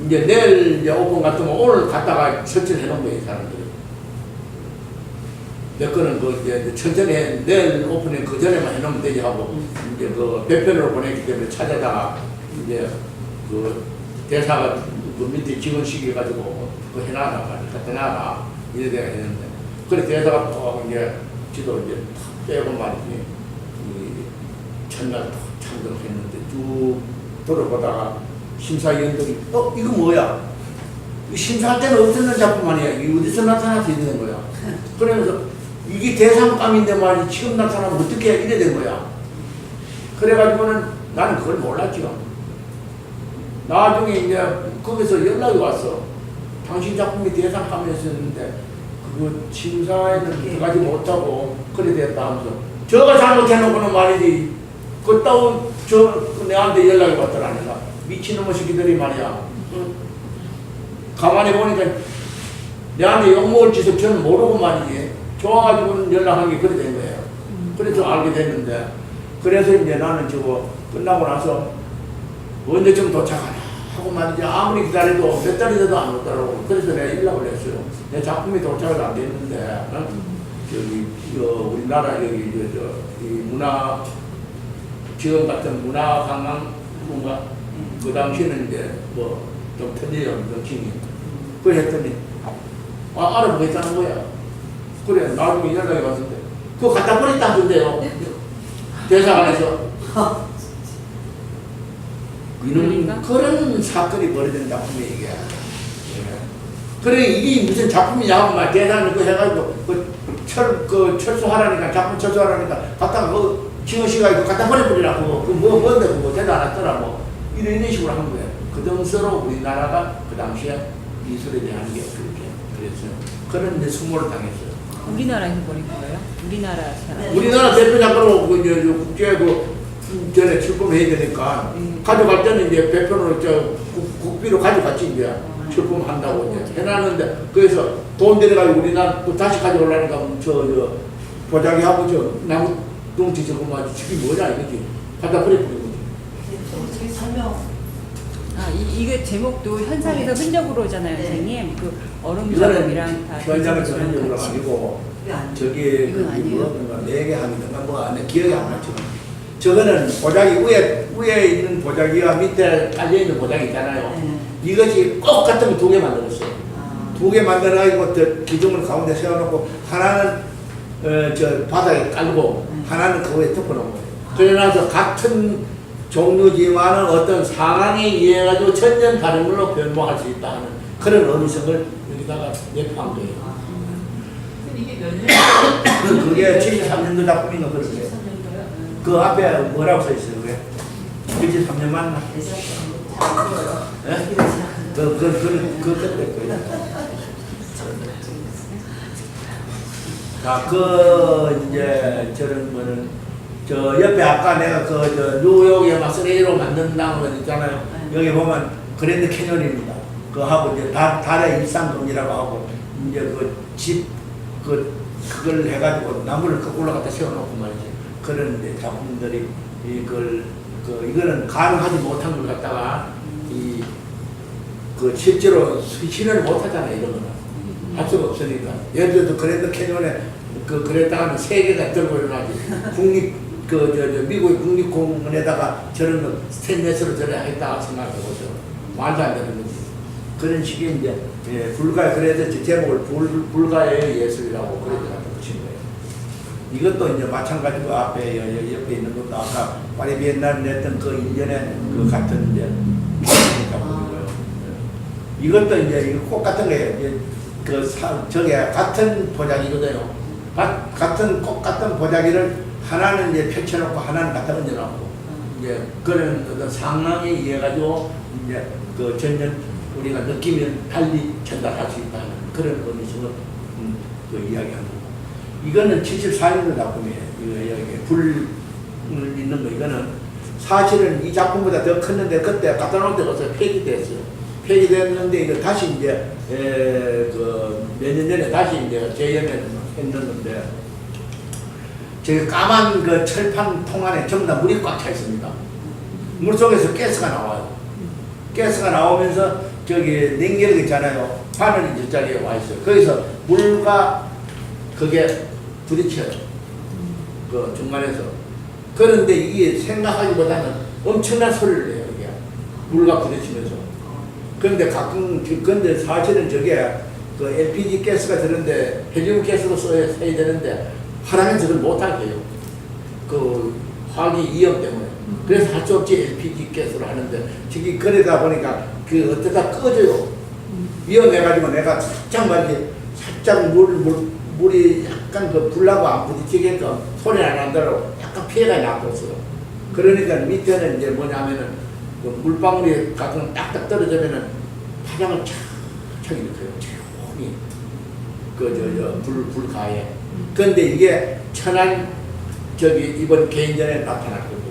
이제 내일 이제 오픈 같으면 오늘 갔다가 설치를 해놓은 거예요 사람들이. 내 거는 그 이제 천천히 내일 오픈에 그 전에만 해놓으면 되지 하고 이제 그 배편으로 보냈기 때문에 찾아다가 이제 그 대사가 그 밑에 직원 시켜가지고 그 해놔라 말이야. 갖다 놔라 이래 내가 했는데 그래 대사가 또 이제 지도 이제 탁 빼고 말이지 이 첫날 탁 참석했는데 쭉 돌아보다가 심사위원들이 이거 뭐야? 이 심사할 때는 없었는 작품 아니야. 이게 어디서 나타나서 있는 거야. 그러면서 이게 대상감인데 말이지 지금 나타나면 어떻게 해? 이래 된 거야. 그래가지고는 나는 그걸 몰랐죠. 나중에 이제 거기서 연락이 왔어. 당신 작품이 대상감이었는데 그거 심사에는 들어가지 못하고 그래 됐다 하면서 저가 잘못해놓고는 말이지 그 따위 내한테 연락이 왔더라니까. 미친놈의 새끼들이 말이야. 가만히 보니까 내한테 욕먹을 짓을 저는 모르고 말이지. 좋아가지고는 연락한 게 그래 된 거예요. 그래서 알게 됐는데 그래서 이제 나는 저거 끝나고 나서 언제쯤 도착하나 하고 말이지 아무리 기다려도 몇 달이 돼도 안 오더라고. 그래서 내가 연락을 했어요. 내 작품이 도착을 안 됐는데 저기 우리나라 여기 이 문화 지금 같은 문화 관광 뭔가 그 당시에는 이제 뭐 좀 틀려요 정신이. 그래 했더니 알아보겠다는 거야. 그래 나중에 연락이 왔는데 그거 갖다 버렸다던데요. 대사관에서. 이런 그런 사건이 벌어진 작품이 이게. 그래 이게 무슨 작품이냐 말 대단한 거 해가지고 그 철수하라니까 작품 철수하라니까 갖다가 그 지원 씨가 갖다 버려버리라고 그 뭔데 그거 대도 안 했더라 뭐 이런 식으로 한 거예요. 그 등서로 우리나라가 그 당시에 미술에 대한 게 그렇게 그랬어요. 그런 이제 수모를 당했어요. 우리나라에서 버린 거예요? 우리나라 사람. 우리나라 대표 작가로 그 이제 국제 전에 출품해야 되니까 가져갈 때는 이제 배편으로 국비로 가져갔지 이제 출품한다고 이제 해놨는데 거기서 돈 들여가지고 우리나라 또 다시 가져오려니까 저 보자기하고 저 나무 덩치 저거 막 저게 뭐냐 이거지 갖다 버려버린 거지. 저기 설명. 이게 제목도 현상에서 흔적으로잖아요, 선생님. 그 얼음 이거는 작업이랑 다 현장에서 현장으로 흔적으로 같이. 가지고 그게 아니에요. 저기 이건 아니에요. 뭐 4개 하기든가 뭐 안에 기억이 안 나죠. 저거는 보자기 위에 있는 보자기와 밑에 깔려 있는 보자기 있잖아요. 네. 이것이 꼭 같은 거 2개 만들었어요. 아. 2개 만들어가지고 기둥을 가운데 세워놓고 하나는 저 바닥에 깔고 하나는 그 위에 덮어놓은 거예요. 그래서 같은 종류지만은 어떤 상황에 의해 가지고 전혀 다른 걸로 변모할 수 있다 하는 그런 의미성을 여기다가 내포한 거예요. 근데 이게 몇 년? 그게 73년도 작품인가 그러세요. 73년도요? 그 앞에 뭐라고 써 있어요? 그게? 73년 맞나? 잘안 보여요. 예? 그때 거예요. 자, 이제 저런 거는 저 옆에 아까 내가 저 뉴욕에 막 쓰레기로 만든다는 거 있잖아요. 여기 보면 그랜드 캐년입니다. 그 하고 이제 달의 일상동이라고 하고 이제 그걸 해가지고 나무를 거꾸로 갖다 세워놓고 말이지. 그런 이제 작품들이 이거는 가능하지 못한 걸 갖다가 실제로 실현을 못하잖아요. 이런 거는 할 수가 없으니까. 예를 들어서 그랜드 캐년에 그랬다가는 세계가 들고 일어나지. 미국의 국립공원에다가 저런 거 스테인레스로 저래 했다가 생각해보죠. 말도 안 되는 거지. 그런 식의 이제, 그래서 제목을 불가의 예술이라고 그렇게 갖다 붙인 거예요. 이것도 이제 마찬가지고 앞에 옆에 있는 것도 아까 파리 비엔날 냈던 그 일련의 그 같은 이제 작품이고요. 이것도 이제 이거 꼭 같은 거예요. 저게 같은 보자기거든요. 꼭 같은 보자기를 하나는 이제 펼쳐놓고 하나는 갖다 얹어놓고 이제 그런 어떤 상황에 의해 가지고 이제 전혀 우리가 느끼면 달리 전달할 수 있다는 그런 의미성을 이야기하는 거고. 이거는 74년도 작품이에요. 여기 불 있는 거 이거는 사실은 이 작품보다 더 컸는데 그때 갖다 놓은 데가 없어요. 폐기됐어요. 폐기됐는데 이거 다시 이제 몇 년 전에 다시 이제 재연했는데 저기 까만 그 철판 통 안에 전부 다 물이 꽉 차 있습니다. 물 속에서 가스가 나와요. 가스가 나오면서 저기 냉겨력 있잖아요. 바늘이 저자리에 와 있어요. 거기서 물과 그게 부딪혀요. 그 중간에서. 그런데 이게 생각하기보다는 엄청난 소리를 내요. 이게 물과 부딪히면서. 그런데 근데 사실은 저게 그 LPG 가스가 되는데 헬륨 가스로 써야 되는데 하라면 저걸 못하게 해요. 그 화학이 위험 때문에. 그래서 할 수 없지 LPG 가스로 하는데 저기 그러다 보니까 어쩌다 꺼져요. 위험해가지고 내가 살짝 물이 약간 불나고 안 부딪히게끔 소리 안 난다고 약간 피해가 났었어요. 그러니까 밑에는 이제 뭐냐면은 물방울이 가끔 딱딱 떨어지면은 파장을 착착 일으켜요. 조용히 불가에. 그런데 이게 천안 이번 개인전에 나타날 겁니다.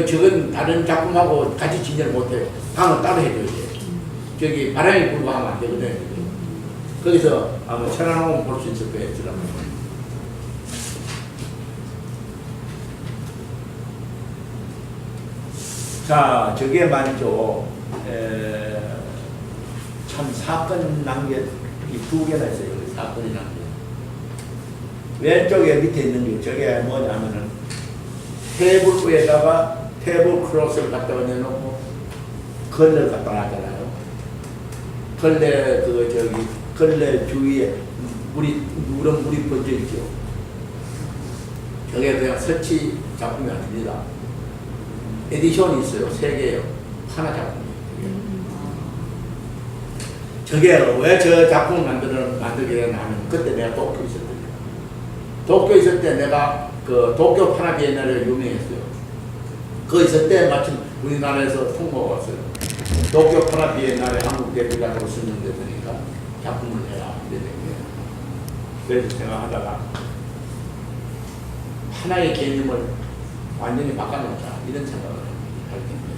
저건 다른 작품하고 같이 진행을 못해요. 방은 따로 해줘야 돼요. 저기 바람이 불고 하면 안 되거든요. 거기서 아마 천안 오면 볼 수 있을 거예요. 자, 저게 말이죠. 참 사건 난 게 2개나 있어요. 사건이 난 게. 왼쪽에 밑에 있는 게 저게 뭐냐면은 테이블 위에다가 테이블 크로스를 갖다 얹어놓고 걸레를 갖다 놨잖아요. 걸레 주위에 누런 물이 번져 있죠. 저게 그냥 설치 작품이 아닙니다. 에디션이 있어요. 3개예요. 하나 작품이에요. 저게 왜 저 작품을 만들게 되냐면 그때 내가 도쿄 있을 때입니다. 도쿄 있을 때 내가 도쿄 파나 비엔날레 유명했어요. 그 있을 때 마침 우리나라에서 통보가 왔어요. 도쿄 파나 비엔날레 한국 대표단으로 선정되니까 작품을 해라. 이런 얘기예요. 그래서 생각하다가 하나의 개념을 완전히 바꿔놓자 이런 생각을 할 텐데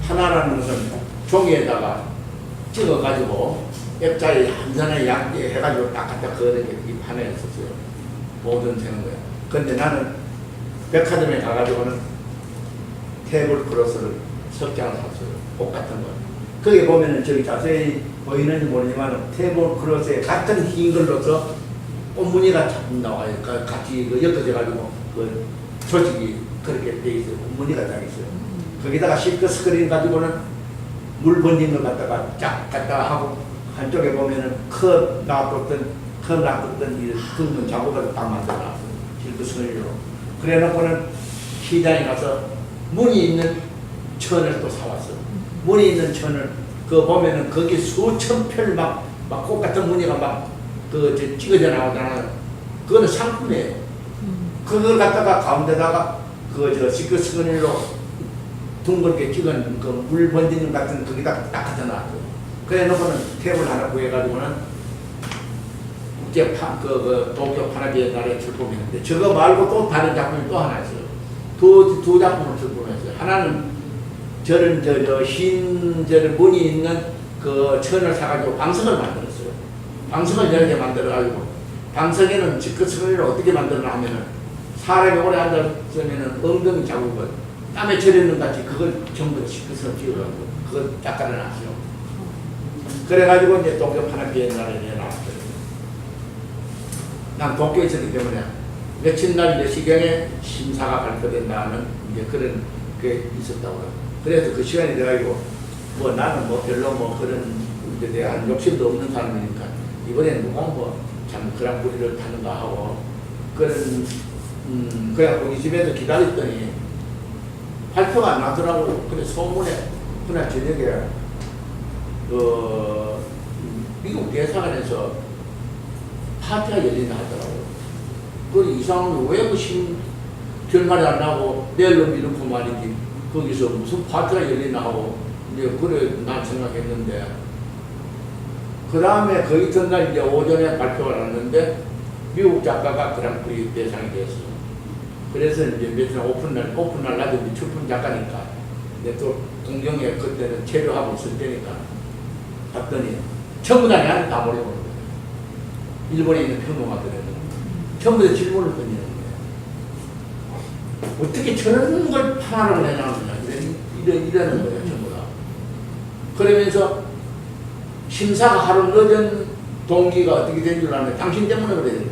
하나라는 것은 종이에다가 찍어가지고 액자에 한산에 양해가지고 딱 갖다 그어놓은 게 이 판에 있었어요. 모든 생각을. 근데 나는 백화점에 가가지고는 테이블 크로스를 석장을 샀어요. 옷 같은 거. 거기 보면은 저기 자세히 보이는지 모르지만 테이블 크로스에 같은 흰 걸로서 꽃무늬가 자꾸 나와요. 같이 엮어져 가지고 조직이 그렇게 돼 있어요. 꽃무늬가 딱 있어요. 거기다가 실크 스크린 가지고는 물 번진 걸 갖다가 쫙 갖다가 하고 한쪽에 보면은 컵 놔뒀던 이 흙은 자국을 딱 만들어놨어요. 실크 스크린으로. 그래 놓고는 시장에 가서 무늬 있는 천을 또 사왔어. 무늬 있는 천을 그 보면은 거기 수천 펼 막 꽃 같은 무늬가 막 찍어져 나오잖아요. 그거는 상품이에요. 그걸 갖다가 가운데다가 실크 스크린으로 둥글게 찍은 그 물 번지는 같은 거기다 딱 갖다 놨어요. 그래 놓고는 테이블 하나 구해가지고는 국제 도쿄 파나비에 나라에 출품했는데 저거 말고 또 다른 작품이 또 하나 있어요. 두 작품을 출품했어요. 하나는 저는 흰 무늬 있는 그 천을 사가지고 방석을 만들었어요. 방석을 여러 개 만들어가지고 방석에는 실크 스크린을 어떻게 만들었나 하면은 사람이 오래 앉았으면은 엉덩이 자국을 땀에 절였는 같이 그걸 전부 실크 스크린 찍어가지고 그걸 딱 깔아놨어요. 그래가지고 이제 도쿄 파나비엔날에 내놨어요. 난 도쿄에 있었기 때문에 며칠 날 몇 시경에 심사가 발표된다는 이제 그런 게 있었다고요. 그래서 그 시간이 돼가지고 뭐 나는 뭐 별로 뭐 그런 문제에 대한 욕심도 없는 사람이니까 이번에 누가 뭐 참 그랑프리를 타는가 하고 그런 그냥 우리 집에서 기다렸더니 발표가 안 나더라고요. 그래 소문에 그날 저녁에 미국 대사관에서 파티가 열린다 하더라고요. 그 이상은 왜 그 결말이 안 나고 내일로 미루고 말이지 거기서 무슨 파티가 열리나 하고 이제 그래 난 생각했는데 그 다음에 그 이튿날 이제 오전에 발표가 났는데 미국 작가가 그랑프리 대상이 됐어요. 그래서 이제 며칠 오픈날 나도 출품 작가니까 근데 또 동경에 그때는 체류하고 있을 때니까 봤더니 전부 다 나는 다 모르고 일본에 있는 평론가들은 전부 다 질문을 던지는 거예요. 어떻게 저런 걸 판화를 해나가느냐 이러는 거예요. 전부 다. 그러면서 심사가 하루 늦은 동기가 어떻게 된 줄 아는데 당신 때문에 그래야 된다.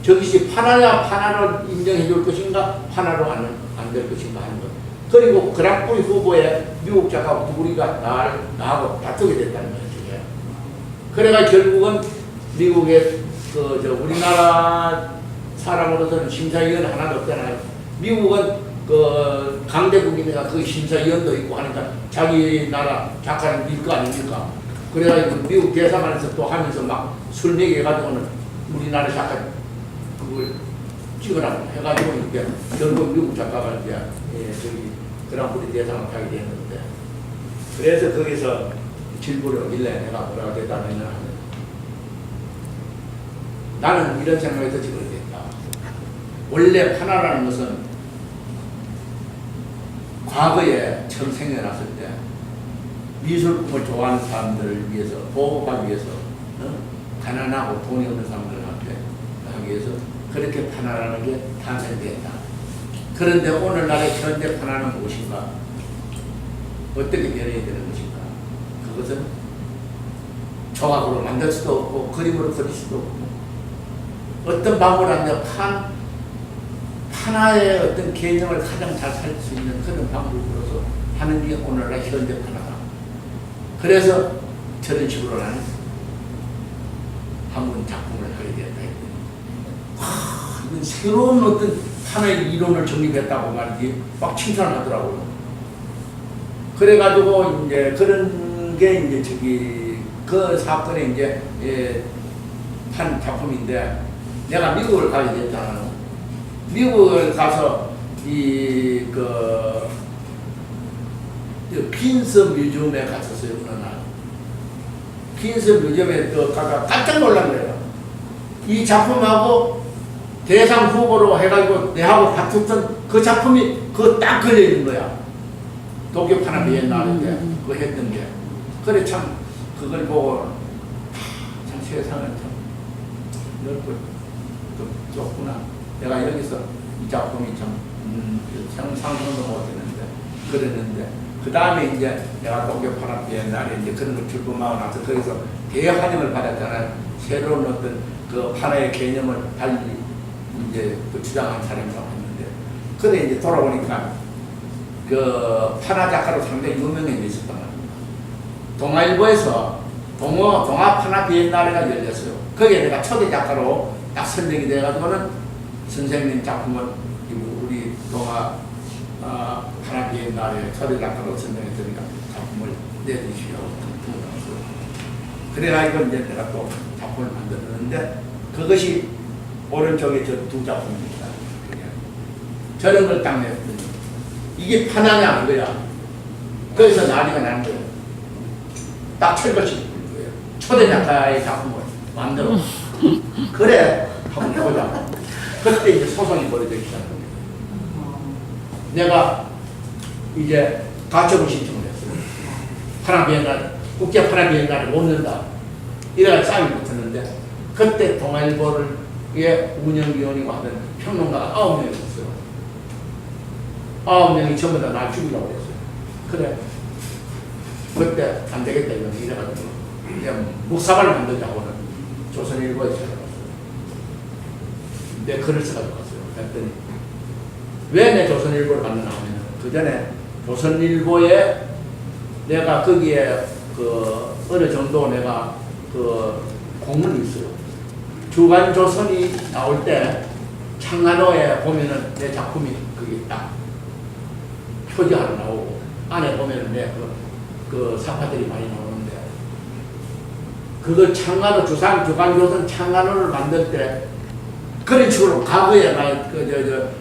저것이 판화로 인정해 줄 것인가 판화로 안 될 것인가 하는 것. 그리고 그랑프리 후보에 미국 작가 둘이가 나하고 다투게 됐다는 거예요. 그래가 결국은 미국의 우리나라 사람으로서는 심사위원 하나도 없잖아요. 미국은 강대국이니까 그 심사위원도 있고 하니까 자기 나라 작가를 밀 거 아닙니까? 그래가지고 미국 대사관에서 또 하면서 막 술 먹여가지고는 우리나라 작가 그걸 찍으라고 해가지고 이제 결국 미국 작가가 이제 그랑프리 대상을 타게 됐는데 그래서 거기서 질문을 일래 내가 뭐라고 대답했냐 하면 나는 이런 생각에서 지금 됐다. 원래 판화라는 것은 과거에 처음 생겨났을 때 미술품을 좋아하는 사람들을 위해서 보호하기 위해서 가난하고 돈이 없는 사람들한테 하기 위해서 그렇게 판화라는 게 탄생됐다. 그런데 오늘날의 현대 판화는 무엇인가? 어떻게 변해야 되는 것인가? 그것은 조각으로 만들 수도 없고 그림으로 그릴 수도 없고 어떤 방법을 하면 판화의 어떤 개념을 가장 잘 살릴 수 있는 그런 방법으로서 하는 게 오늘날 현대 판화다. 그래서 저런 식으로 나는 한번 작품을 하게 되었다. 이건 새로운 어떤 하나의 이론을 정립했다고 말이지 막 칭찬을 하더라고요. 그래가지고 이제 그런 게 이제 그 사건에 이제 한 작품인데 내가 미국을 가게 됐잖아요. 미국을 가서 퀸스 뮤지엄에 갔었어요. 어느 날 퀸스 뮤지엄에 가서 깜짝 놀란 거예요. 이 작품하고 대상 후보로 해가지고 내하고 다투던 그 작품이 그거 딱 걸려있는 거야. 도쿄 파나비엔날에 그거 했던 게. 그래 참 그걸 보고 참 세상은 참 넓고 좁구나. 내가 여기서 이 작품이 참 상상도 못했는데 그랬는데 그 다음에 이제 내가 동교 판화 비엔날에 이제 그런 걸 출범하고 나서 거기서 대환영을 받았잖아요. 새로운 어떤 그 판화의 개념을 달리 이제 그 주장한 사람이라고 했는데, 근데 이제 돌아보니까 그 판화 작가로 상당히 유명해졌단 말입니다. 동아일보에서 동아 판화 비엔날레가 열렸어요. 거기에 내가 초대 작가로 딱 선정이 돼가지고는 선생님 작품을 우리 동아 판화 비엔날레 초대 작가로 선정했으니까 작품을 내주시오. 그래가지고 이제 내가 또 작품을 만들었는데, 그것이 오른쪽에 저 두 작품입니다. 저런 걸 딱 냈더니 이게 판화냐 이거야. 거기서 난리가 나는 거예요. 딱 철거시 거예요. 초대 작가의 작품을 만들어. 그래 한번 해보자. 그때 이제 소송이 벌어지기 시작합니다. 내가 이제 가처분 신청을 했어요. 판화비엔날, 국제 판화비엔날을 못 넣는다. 이래가 싸움이 붙었는데, 그때 동아일보의 운영위원이고 하던 평론가가 9명이 있었어요. 9명이 전부 다 날 죽이려고 했어요. 그래. 그때 안 되겠다 이래가지고 그냥 묵사발을 만들자고는 조선일보에 찾아갔어요. 내 글을 써가지고 갔어요. 그랬더니 왜 내 조선일보를 만드나 하면, 그 전에 조선일보에 내가 거기에 그 어느 정도 내가 그 공문이 있어요. 주간조선이 나올 때 창간호에 보면은 내 작품이 거기 딱 표지하러 나오고, 안에 보면은 내 그 사파들이 많이 나오는데, 그거 창간호 주간조선 창간호를 만들 때 그런 식으로 과거에 막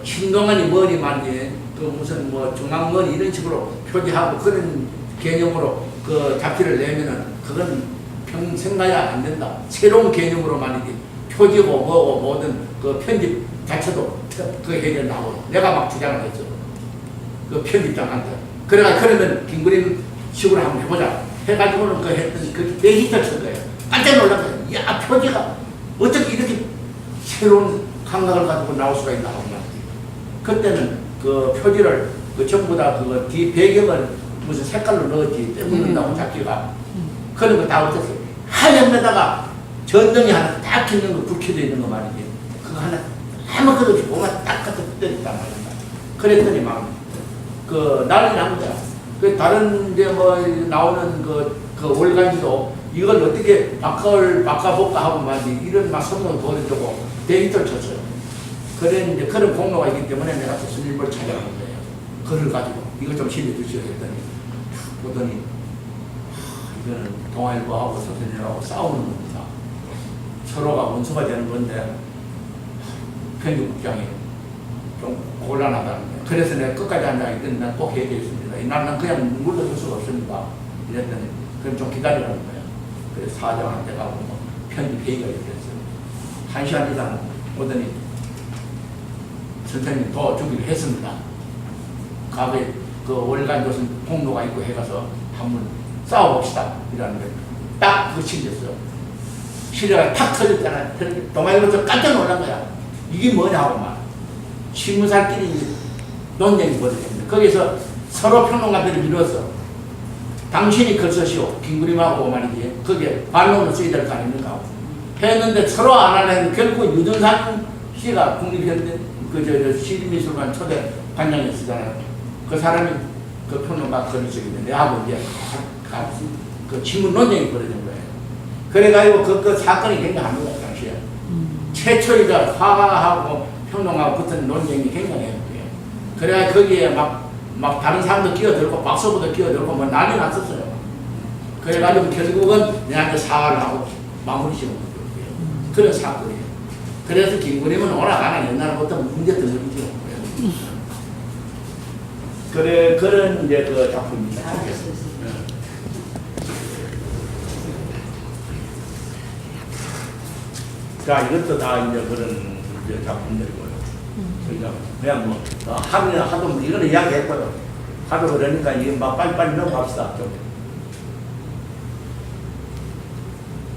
신동안이 뭐니 말니 그 무슨 뭐 중앙머니 이런 식으로 표지하고 그런 개념으로 그 잡지를 내면은 그건 평생 가야 안 된다. 새로운 개념으로만이지 표지고 뭐고 모든 그 편집 자체도 그 해결 나오고 내가 막 주장을 했죠. 그 편집장한테. 그러면 김그림 식으로 한번 해보자. 해가지고는 그 했더니 그게 메기터 친 거예요. 깜짝 놀란 거예요. 야, 표지가 어떻게 이렇게 새로운 감각을 가지고 나올 수가 있나 하고 말이지. 그때는 그 표지를 그 전부 다 그거 뒤 배경을 무슨 색깔로 넣었지 떼묻는다고 잡지가 그런 거 다 없었어요. 하얀데다가 전등이 하나 딱 있는 거 불켜져 있는 거 말이지. 그거 하나 아무 것 없이 뭐가 딱 갖다 때렸단 말입니다. 그랬더니 막 그 난리 난 거야. 그 다른 이제 뭐 나오는 그 월간지도 이걸 어떻게 바꿔볼까 하고 말이지. 이런 막 선동을 벌여주고 데이터를 쳤어요. 그래 이제 그런 공로가 있기 때문에 내가 조선일보를 찾아간 거예요. 그걸 가지고 이걸 좀 실려주시오 했더니 보더니 이거는 동아일보하고 조선일보하고 싸우는 겁니다. 서로가 원수가 되는 건데 편집국장이 좀 곤란하다는 거예요. 그래서 내가 끝까지 앉아있더니 난 꼭 해야 되겠습니다. 나는 그냥 물러설 수가 없습니다. 이랬더니 그럼 좀 기다리라는 거예요. 그래서 사장한테 가고 뭐 편집 회의가 있었어요. 1시간 이상 오더니 선생님 더 주기로 했습니다. 과거에 그 월간조선 공로가 있고 해가서 한번 싸워봅시다. 이라는 거예요. 딱 그거 실렸어요. 실려가 탁 터졌잖아요. 동아일보에서 깜짝 놀란 거야. 이게 뭐냐고 말. 신문사끼리 논쟁이 벌어졌는데 거기서 서로 평론가들이 미뤘어. 당신이 글 쓰시오. 김그림하고 말이지. 거기에 반론을 써야 될 거 아닙니까? 했는데 서로 안 하려는 결국 유준상 씨가 국립현대 시립미술관 초대 관장이었잖아요. 그 사람이 그 평론가 글을 쓰게 됐는데 하고 이제 그 신문 논쟁이 벌어진 거예요. 그래가지고 그 사건이 굉장합니다. 당시에. 최초이자 화가하고 평론가하고 붙은 논쟁이 굉장해요. 그래야 거기에 막 다른 사람도 끼어들고 박서부도 끼어들고 뭐 난리 났었어요. 그래가지고 결국은 내한테 사과를 하고 마무리 지은 거예요. 그런 사건이에요. 그래서 김그림은 오락가나 옛날부터 문제점 일이죠. 그래 그런 이제 그 작품입니다. 자, 이것도 다 이제 그런 이제 작품들이고요. 그냥 뭐 하도 이거는 이야기했고요. 하도 그러니까 이게 막 빨리빨리 넘어갑시다. 좀.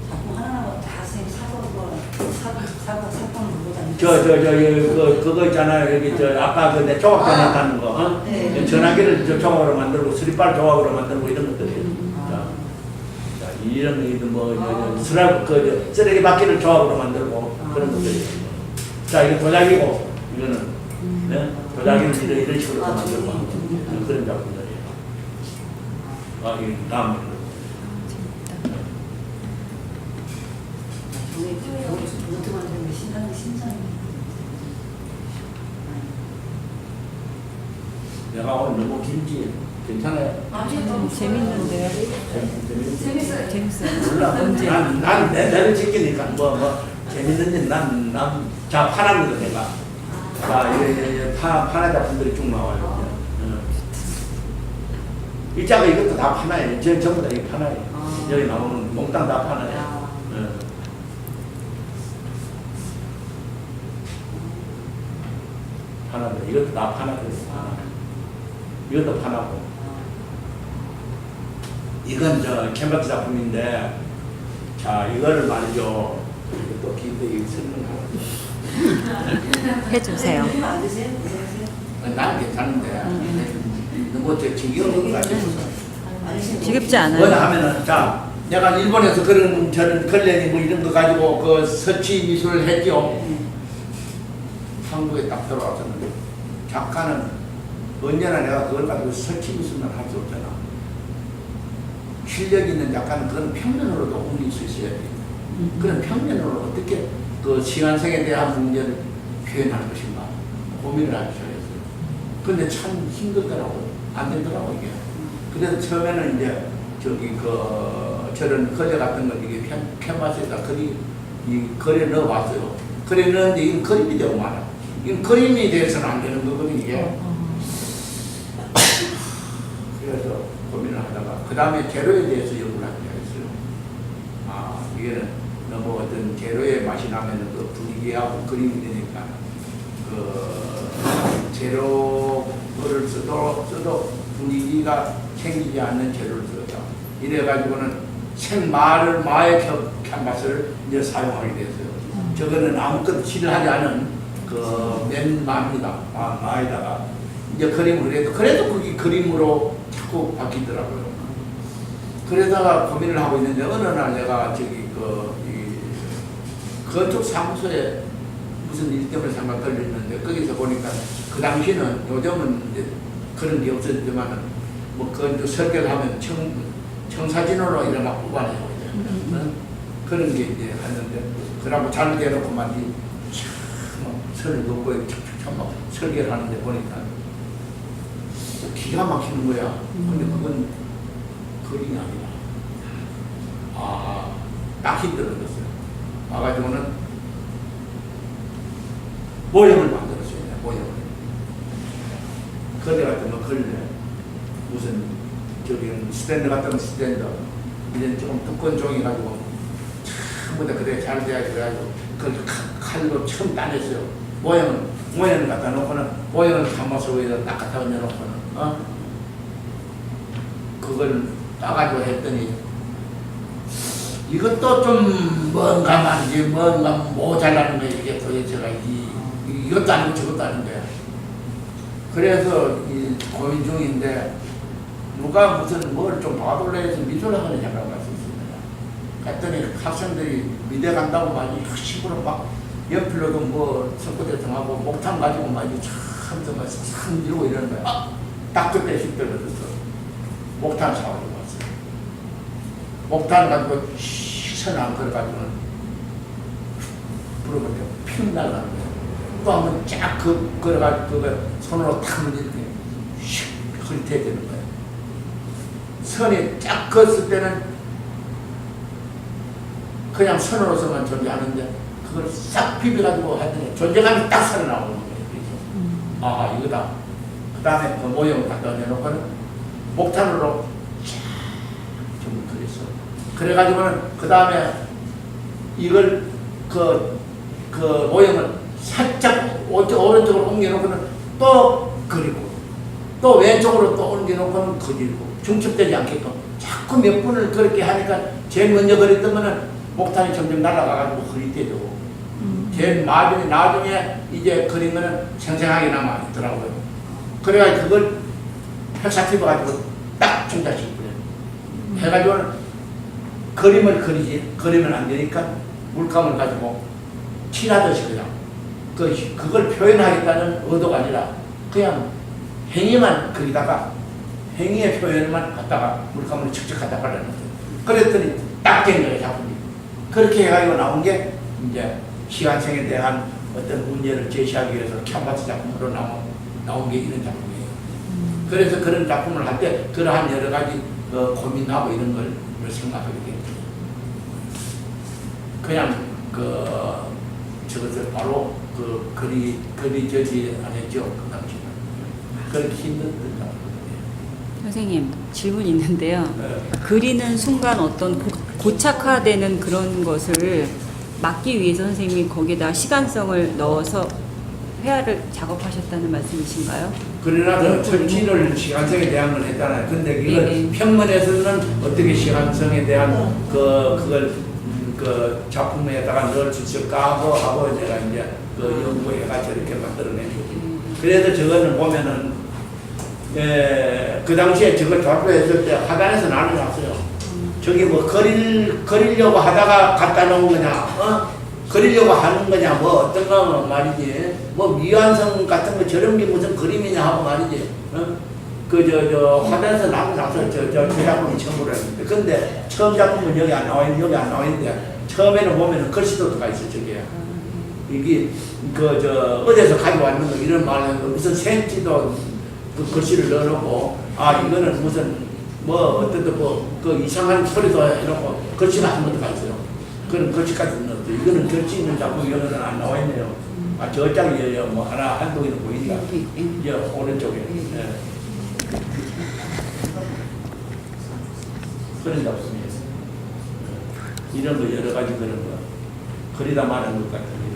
자꾸 하나하나 다 선생님 사건을 보다 그거 있잖아요. 여기 아까 내 조각 전화하는 거, 어? 네. 전화기를 조각으로 만들고 스리빨 조각으로 만들고 이런 것들이에요. 자, 이런 이런 쓰레기 바퀴를 조각으로 만들고 그런 것들이에요. 자, 이거 도자기고 이거는 네? 도자기를 이런 식으로 만들고 그런 작품들이에요. 이 다음. 노트 만드는 게 신상이. 내가 오늘 너무 길지 괜찮아요? 재밌는데요. 재밌어요. 재밌어요. 몰라. 언제? 난 내를 지키니까 뭐 재밌는지 자 파랍니다 내가. 자 파나 작품들이 쭉 나와요. 이 짝은 이것도 다 파나예요. 전부 다 이게 파나예요. 여기 나오는 몽땅 다 파나예요. 파나들 이것도 다 파나들이에요. 이것도 파나고. 이건 캔버스 작품인데, 자 이거를 말이죠. 또 긴데 설명하고. 해주세요. 안 드세요? 난 괜찮은데 너무 지겨운 거 가지고. 지겹지 않아요. 뭐냐 하면은 자 내가 일본에서 그런 저는 걸레니 뭐 이런 거 가지고 그 서치 미술을 했죠. 한국에 딱 들어와서는 작가는 언제나 내가 그걸 가지고 서치 미술만 할 수 없잖아. 실력 있는 작가는 그건 평면으로도 옮길 수 있어야 돼. 그런 평면으로 어떻게 그 시간성에 대한 문제를 표현할 것인가 고민을 하기 시작했어요. 근데 참 힘들더라고요. 안 되더라고 이게. 그래서 처음에는 이제 저런 걸레 같은 거 이게 캔버스에다 이 걸에 넣어봤어요. 걸에 넣었는데 이건 그림이 되고 말아. 이건 그림이 돼서는 안 되는 거거든요 이게. 그래서 고민을 하다가 그 다음에 재료에 대해서 연구를 하게 했어요. 이게는 너무 어떤 재료의 맛이 나면은 그 분위기하고 그림이 되니까 그 재료를 써도 분위기가 생기지 않는 재료를 써요. 이래가지고는 마의 캔버스를 이제 사용하게 됐어요. 저거는 아무것도 칠하지 않은 맨마입니다. 마에다가 이제 그림을 그래도 그게 그림으로 자꾸 바뀌더라고요. 그러다가 고민을 하고 있는데 어느 날 내가 건축 사무소에 무슨 일 때문에 잠깐 걸렸는데 거기서 보니까 그 당시는 요즘은 이제 그런 게 없었지만은 뭐 건축 설계를 하면 청사진으로 이런 막 뽑아내고 그런 게 이제 하는데 그러고 잘게놓고만 선을 놓고 촥촥촥 막 설계를 하는데 보니까 기가 막히는 거야. 근데 그건 그림이 아니라 딱 힘들어졌어요. 와가지고는 모형을 만들었어요. 모형을. 걸레 같은 거 걸레. 무슨 스탠드 같은 거 스탠드. 이제 조금 두꺼운 종이 가지고 전부 다 그래 잘 돼야지 그래가지고 그걸 칼로 처음 따냈어요. 모형을 갖다 놓고는 모형을 감아서 위에다 딱 갖다 얹어놓고는 그걸 따가지고 했더니 이것도 좀 뭔가 말이지 뭔가 모자라는 거야. 이게 도대체가 이것도 아니고 저것도 아닌 거야. 그래서 고민 중인데 누가 무슨 뭘 좀 봐둘래 해서 미술학원에 잠깐 갔었습니다. 갔더니 학생들이 미대 간다고 많이 식으로 막 연필로도 뭐 석고대통하고 목탄 가지고 막 참 이러고 이러는 거야. 딱 그때 힘들어졌어. 목탄 사가지고 왔어요. 목탄 가지고 선안 걸어가지고는 부르면 핑 날라가는 거야. 또 한 번 쫙 걸어가지고 그거 손으로 탁 이렇게 흐릿해야 되는 거야. 선이 쫙 걷을 때는 그냥 선으로서만 존재하는데 그걸 싹 비벼가지고 하더니 존재감이 딱 살아나오는 거예요. 이거다. 그 다음에 그 모형을 갖다 얹어놓고는 목탄으로 쫙 좀 그렸어. 그래가지고는 그 다음에 이걸 그 모형을 살짝 오른쪽으로 옮겨놓고는 또 그리고 또 왼쪽으로 또 옮겨놓고는 그리고 중첩되지 않게끔 자꾸 몇 분을 그렇게 하니까 제일 먼저 그렸던 거는 목탄이 점점 날아가가지고 흐릿해지고 제일 나중에 이제 그린 거는 생생하게 남아 있더라고요. 그래가지고 그걸 펼사티브 가지고 딱 중자시키고요. 해가지고는 그림을 그리면 안 되니까 물감을 가지고 칠하듯이 그냥 그걸 표현하겠다는 의도가 아니라 그냥 행위만 거기다가 행위의 표현만 갖다가 물감을 척척 갖다 발라놨어요. 그랬더니 딱 된 거예요, 작품이. 그렇게 해가지고 나온 게 이제 시간생에 대한 어떤 문제를 제시하기 위해서 캔버스 작품으로 나온 게 이런 작품이에요. 그래서 그런 작품을 할 때 그러한 여러 가지 고민하고 이런 걸 생각하게 돼요. 그냥 저것을 바로 그리저지 안 했죠, 그 당시는. 그렇게 힘든 작품이에요. 선생님 질문이 있는데요. 네. 그리는 순간 어떤 고착화되는 그런 것을 막기 위해서 선생님이 거기에다 시간성을 넣어서 회화를 작업하셨다는 말씀이신가요? 그러나 그 철치를 시간성에 대한 걸 했잖아요. 근데 이걸 네. 평문에서는 어떻게 시간성에 대한 그걸 그 작품에다가 넣을 수 있을까 하고 내가 이제 연구해가지고 이렇게 만들어낸 거지. 그래서 저거는 보면은 그 당시에 저걸 발표했을 때 화단에서 나눠놨어요. 저기 뭐 그리려고 하다가 갖다 놓은 거냐, 그리려고 하는 거냐, 뭐 어떤 거 말이지, 뭐 미완성 같은 거 저런 게 무슨 그림이냐 하고 말이지, 화단에서 나눠놨어요. 저 작품이 처음으로 했는데. 근데 처음 작품은 여기 안 나와 있는데, 처음에는 보면은 글씨도 들어가 있어, 저기에. 이게, 어디서 가져왔는 거, 이런 말은 무슨 생지도 그 글씨를 넣어놓고, 이거는 무슨, 그 이상한 소리도 해놓고, 글씨가 한 번도 가 있어요. 그런 글씨까지 넣었죠. 이거는 글씨 있는 작품, 이거는 안 나와 있네요. 저 짝이 뭐 한두 개는 보이니까. 오른쪽에. 네. 그런 작품이에요. 이런 거 여러 가지 그런 거. 그리다 말하는 것 같은 이런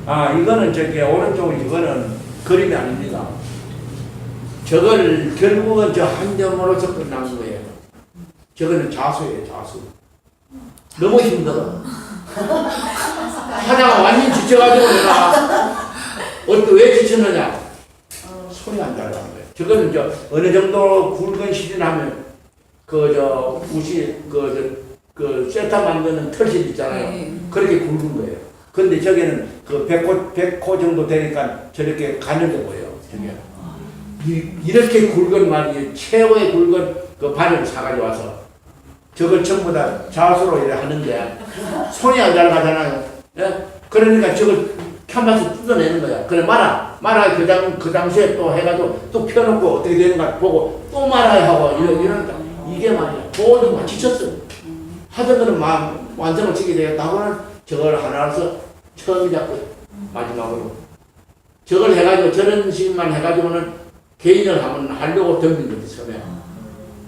거. 이거는 오른쪽은 이거는 그림이 아닙니다. 저걸 결국은 저 한 점으로서 끝난 거예요. 저거는 자수예요, 자수. 너무 힘들어. 하다가 완전 지쳐가지고 내가 왜 지쳤느냐? 손이 안 잘 나는 거예요. 저거는 어느 정도 굵은 시즌하면 세타 만드는 털실 있잖아요. 그렇게 굵은 거예요. 근데 저기는 100호 정도 되니까 저렇게 가늘게 보여요. 저게. 이렇게 굵은 말이 최고의 굵은 그 바늘을 사가지고 와서 저걸 전부 다 자수로 이래 하는데 손이 안 잘 가잖아요. 예? 그러니까 저걸 캔버스 뜯어내는 거야. 그래 말아 그 당시에 또 해가지고 또 펴놓고 어떻게 되는가 보고 또 말아야 하고 이러니까 이게 말이야. 모두 막 지쳤어. 하던 거는 막 완성을 지게 되겠다 하고는 저걸 하나로서 처음 잡고 마지막으로 저걸 해가지고 저런 식만 해가지고는 개인을 한번 하려고 덤빈 거지 처음에.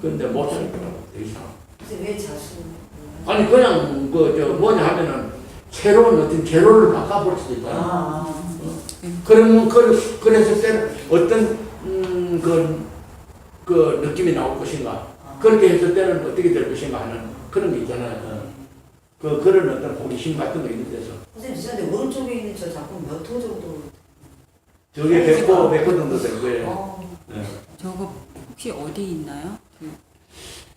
근데 못 하겠더라고. 더 이상. 근데 왜 자수? 아니 그냥 뭐냐 하면은 새로운 어떤 재료를 바꿔볼 수도 있잖아. 그러면 그랬을 때는 어떤 그 느낌이 나올 것인가. 그렇게 했을 때는 어떻게 될 것인가 하는 그런 게 있잖아요. 그런 어떤 호기심 같은 거 있는 데서. 선생님 죄송한데 오른쪽에 있는 저 작품 몇 호 정도? 저게 100호 정도 될 거예요. 네. 저거 혹시 어디 있나요?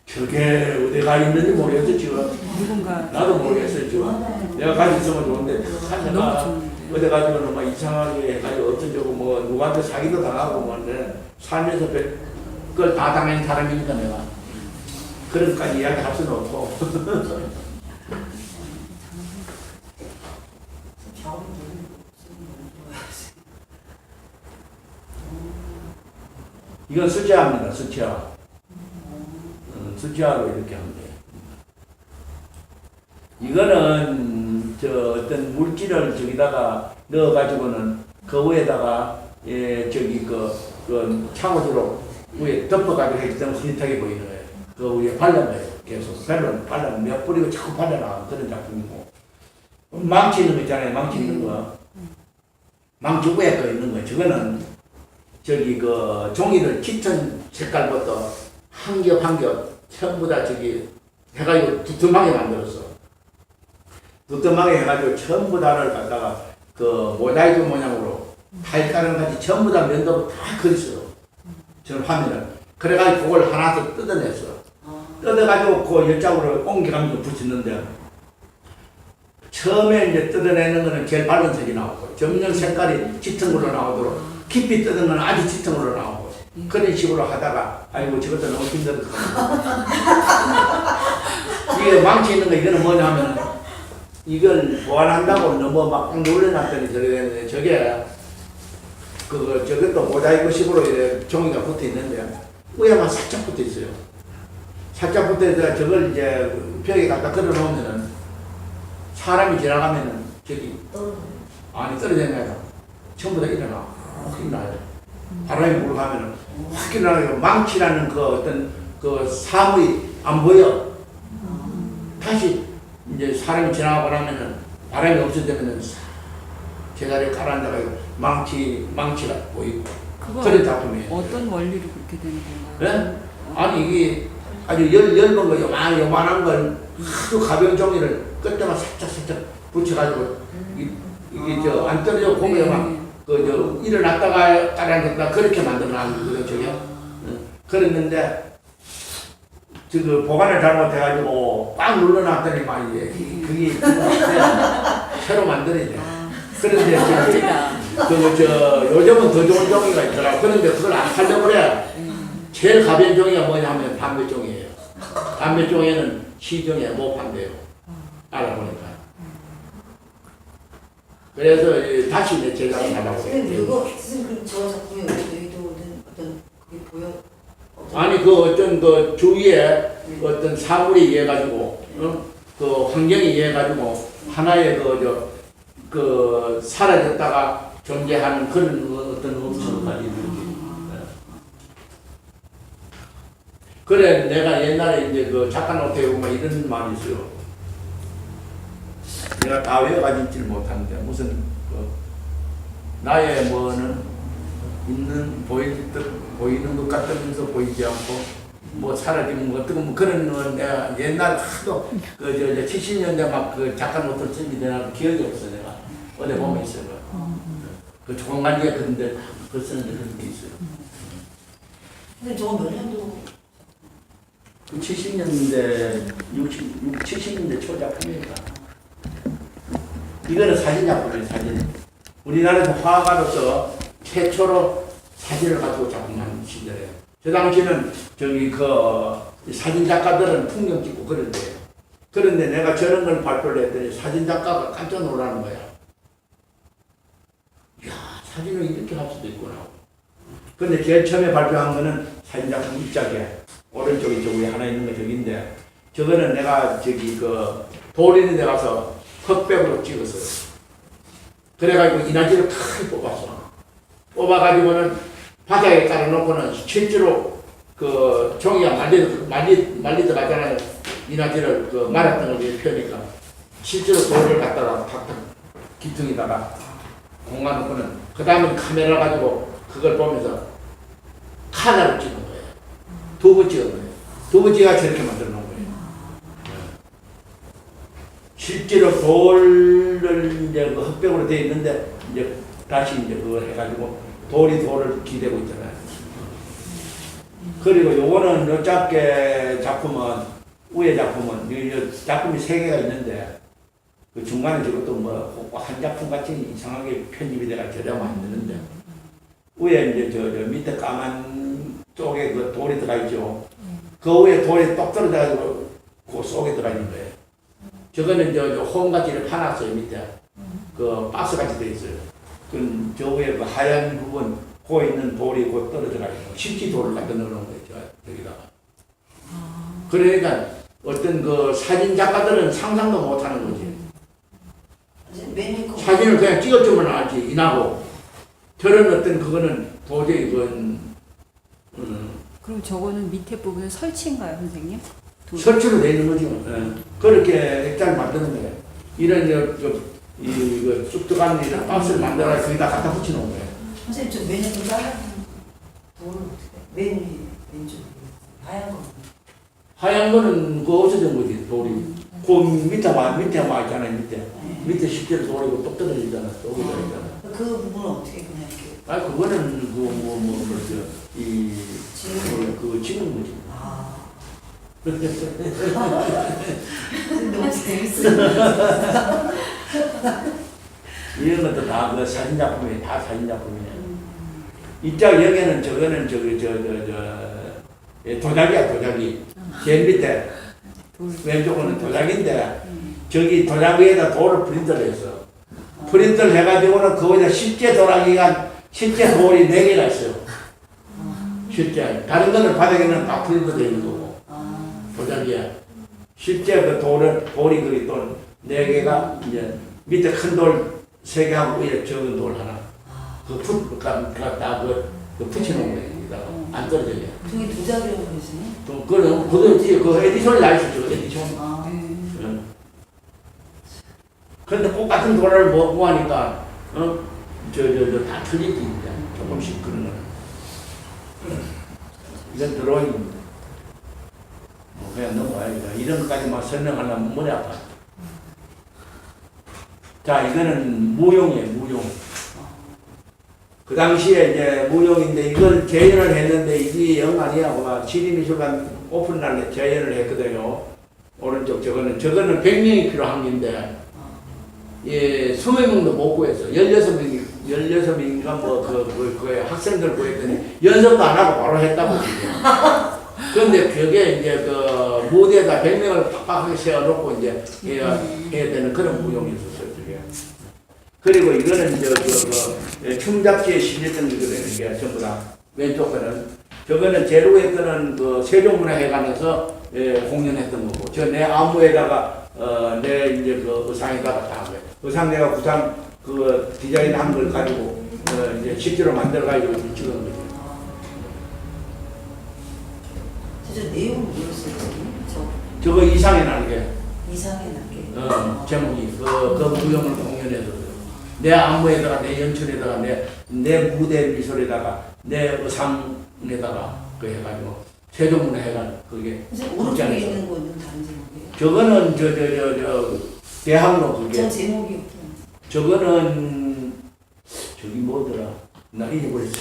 저게 어디가 있는지 모르겠어 지금. 누군가 나도 모르겠어요 지금. 내가 가지고 있으면 좋은데 하다가 어디 가지고는 막 이상하게 해가지고 어떤 저거 뭐 누구한테 사기도 당하고 뭐 살면서 그걸 다 당한 사람이니까 내가 그런까지 이야기할 수는 없고. 이건 수채화입니다. 수채화. 수채화로 이렇게 하면 돼요. 이거는 어떤 물질을 저기다가 넣어가지고는 그 위에다가 창호지로 위에 덮어가지고 했기 때문에 흐릿하게 보이는 거예요. 그 위에 발라봐요. 계속 발라면 몇 뿌리고 자꾸 발라나 그런 작품이고. 망치 있는 거 있잖아요. 망치 있는 거. 망치 위에 거 있는 거. 저거는 저기 그 종이를 짙은 색깔부터 한 겹 한 겹 전부 다 저기 해가지고 두툼하게 만들었어. 두툼하게 해가지고 전부 다를 갖다가 그 모자이크 모양으로 달가름 같이 전부 다 면도로 다 그렸어. 저 화면을. 그래가지고 그걸 하나 더 뜯어냈어. 뜯어가지고 그 열장으로 옮겨가면서 붙였는데 처음에 이제 뜯어내는 거는 제일 밝은 색이 나오고 점점 색깔이 짙은 걸로 나오도록 깊이 뜯은 건 아주 짙은 걸로 나오고 그런 식으로 하다가 아이고 저것도 너무 힘들다. 이게 망치 있는 거 이거는 뭐냐면 이걸 보완한다고 너무 막 놀려놨더니 저래 되는데 저게 저것도 모자이크식으로 이렇게 종이가 붙어 있는데 위에만 살짝 붙어 있어요. 살짝 붙어 있어야 저걸 이제 벽에 갖다 걸어 놓으면은 사람이 지나가면은 저기 안이 떨어지는 거야. 전부 다 일어나. 확 일어나요. 바람이 불고 가면은 확 일어나요. 망치라는 그 어떤 그 사물이 안 보여. 다시 이제 사람이 지나가고 나면은 바람이 없어지면은 제자리에 가라앉아가지고 망치가 보이고 그런 작품이에요. 어떤 원리로 그렇게 되는 건가요? 네? 아니 이게 아주 얇은 거 요만한 걸 아주 가벼운 종이를 끝에만 살짝 붙여가지고 이게 저 안 떨어져 보면 막 그 일어났다가 따라앉았다 그렇게 만들어놨는 거죠 저게. 그랬는데 그 보관을 잘못해가지고 꽉 눌러놨더니 말이지 그게 새로 만들어야 돼. 그런데 요즘은 더 좋은 종이가 있더라. 그런데 그걸 안 팔려고 그래. 제일 가벼운 종이가 뭐냐면 담배종이에요. 담배종에는 시중에 못 판대요. 알아보니까. 그래서 다시 이제 제작을 하려고 선생님, 해요. 그거, 선생님, 저 작품이 여기도 어떤 그게 보여? 아니 그 어떤 그 주위에 어떤 사물에 의해 가지고 그 환경에 의해 가지고 하나의 그 사라졌다가 존재하는 그런 어떤 음성까지 이렇게. 그래 내가 옛날에 이제 그 작가 노트에 보면 이런 말이 있어요. 내가 다 외워가지질 못하는데 무슨 나의 뭐는 보이는 것 같으면서 보이지 않고 뭐 사라지는 것 같고 뭐 그런 건 내가 옛날 하도 70년대 막 그 작가 노트를 쓴 게 내가 기억이 없어 내가 어디 보면 있어요. 그 조간지에 그런데 글 쓰는데 그런 게 있어요. 근데 저거 몇 년도? 그 70년대 70년대 초 작품이니까 이거는 사진 작품이에요. 사진. 우리나라에서 화가로서 최초로 사진을 가지고 작품한 시절이에요. 저 당시에는 저기 그 사진 작가들은 풍경 찍고 그런데요. 그런데 내가 저런 걸 발표를 했더니 사진 작가가 깜짝 놀라는 거야. 이야, 사진을 이렇게 할 수도 있구나. 근데 제일 처음에 발표한 거는 사진 작품 입자기에 오른쪽에 저기 하나 있는 거 저기인데 저거는 내가 저기 그 돌 있는 데 가서 흑백으로 찍었어요. 그래가지고 이나지를 크게 뽑았어. 뽑아가지고는 바닥에 깔아놓고는 실제로 그 종이가 말리더라잖아요. 이나지를 그 말았던 걸 펴니까 실제로 돌을 갖다가 탁탁 기둥에다가 공간놓고는 그 다음에 카메라 가지고 그걸 보면서 카나를 찍은 거예요. 두부 찍은 거예요. 두부지가 저렇게 만들어 놓은 거예요. 실제로 돌을 이제 그 흑백으로 되어 있는데 이제 다시 이제 그걸 해가지고 돌을 기대고 있잖아요. 그리고 요거는 요 작게 작품은 위에 작품은 이 작품이 3개가 있는데 그 중간에 저것도 뭐 한 작품 같이 이상하게 편집이 돼가 저렴 안 되는데 위에 이제 저 밑에 까만 쪽에 그 돌이 들어가 있죠. 그 위에 돌이 똑 떨어져가지고 그 속에 들어가 있는 거예요. 저거는 저 홈같이 이렇게 파놨어요. 밑에 그 박스같이 돼 있어요. 그 저 위에 그 하얀 부분 고 있는 돌이 곧 떨어져가 있고 실제 돌을 갖다 넣어놓은 거죠. 여기다가. 그러니까 어떤 그 사진 작가들은 상상도 못하는 거지. 사진을 그냥 찍어주면 알지 인하고 저런 어떤 그거는 도저히 그건 그럼 저거는 밑에 부분은 설치인가요, 선생님? 설치로 돼 있는 거죠. 그렇게 액자를 만드는 거예요. 이런 이거 쑥쑥한 이런 박스를 만들어서 거기다 갖다 붙여놓은 거예요. 선생님 저 몇 년 좀 잘라? 돌 어떻게? 맨 왼쪽 하얀 거. 하얀 거는 그 없어진 거지, 돌이. 그 밑에 와 있잖아요, 밑에 실제로 돌이고 똑 떨어지잖아, 똑 떨어지잖아. 그 부분은 어떻게 그냥 이렇게? 아, 그거는 그 찍는 거지. 아. 너무 재밌어요. 이런 것도 다 그 사진작품이에요. 다 사진작품이네. 이쪽 여기는 저거는 도자기야, 도자기. 제일 밑에 왼쪽은 도자기인데 저기 도자기에다 돌을 프린트를 했어. 프린트를 해가지고는 거기다 실제 도자기가 실제 돌이 4개가 있어요. 실제. 다른 거는 바닥에는 다 프린트되어 있는 거고. 도자기야. 실제 그 돌이 거기 또 4개가 이제 밑에 큰 돌 3개하고 위에 적은 돌 하나. 그 붙여놓은 거예요. 안 떨어져요. 저기 도자기라고 그러시니? 또 그거지 그 에디션이 나 있었죠. 에디션. 아. 응. 그런데 똑같은 돌을 먹고 하니까 다 틀리지 이제 조금씩 그런 거. 이건 드로잉입니다. 그냥 넘어가야겠다. 이런 것까지만 설명하려면 머리 아파. 자, 이거는 무용이에요, 무용. 그 당시에 이제 무용인데 이걸 재현을 했는데 이게 영 아니야. 시립미술관 오픈날 재현을 했거든요. 오른쪽 저거는 100명이 필요한 건데 예, 20명도 못 구했어. 16명인가 그 학생들 구했더니 연습도 안 하고 바로 했다고. 그런데 그게 이제 그 무대에다 100명을 빡빡하게 세워놓고 이제 해야 되는 그런 무용이었어요. 저게. 그리고 이거는 춤잡지에 실렸던 거거든요. 이게 전부 다. 왼쪽 거는. 저거는 제로의 거는 그 세종문화회관에서 공연했던 거고. 저 내 안무에다가 내 이제 그 의상에다가 다 한 거예요. 의상 내가 구상 그 디자인 한 걸 가지고 이제 실제로 만들어가지고 찍은 거죠. 저 내용은 뭐였어요? 저거 이상에 나게. 이상해 나게. 제목이 그 무용을 공연해서 내 안무에다가 내 연출에다가 내 무대 미술에다가 내 의상에다가 그 해가지고 세종문화회관 그게 오른쪽에 있는 거는 다른 제목이에요? 저거는 대학로 그게 저 제목이 저거는 저기 뭐더라 나 잊어버렸어.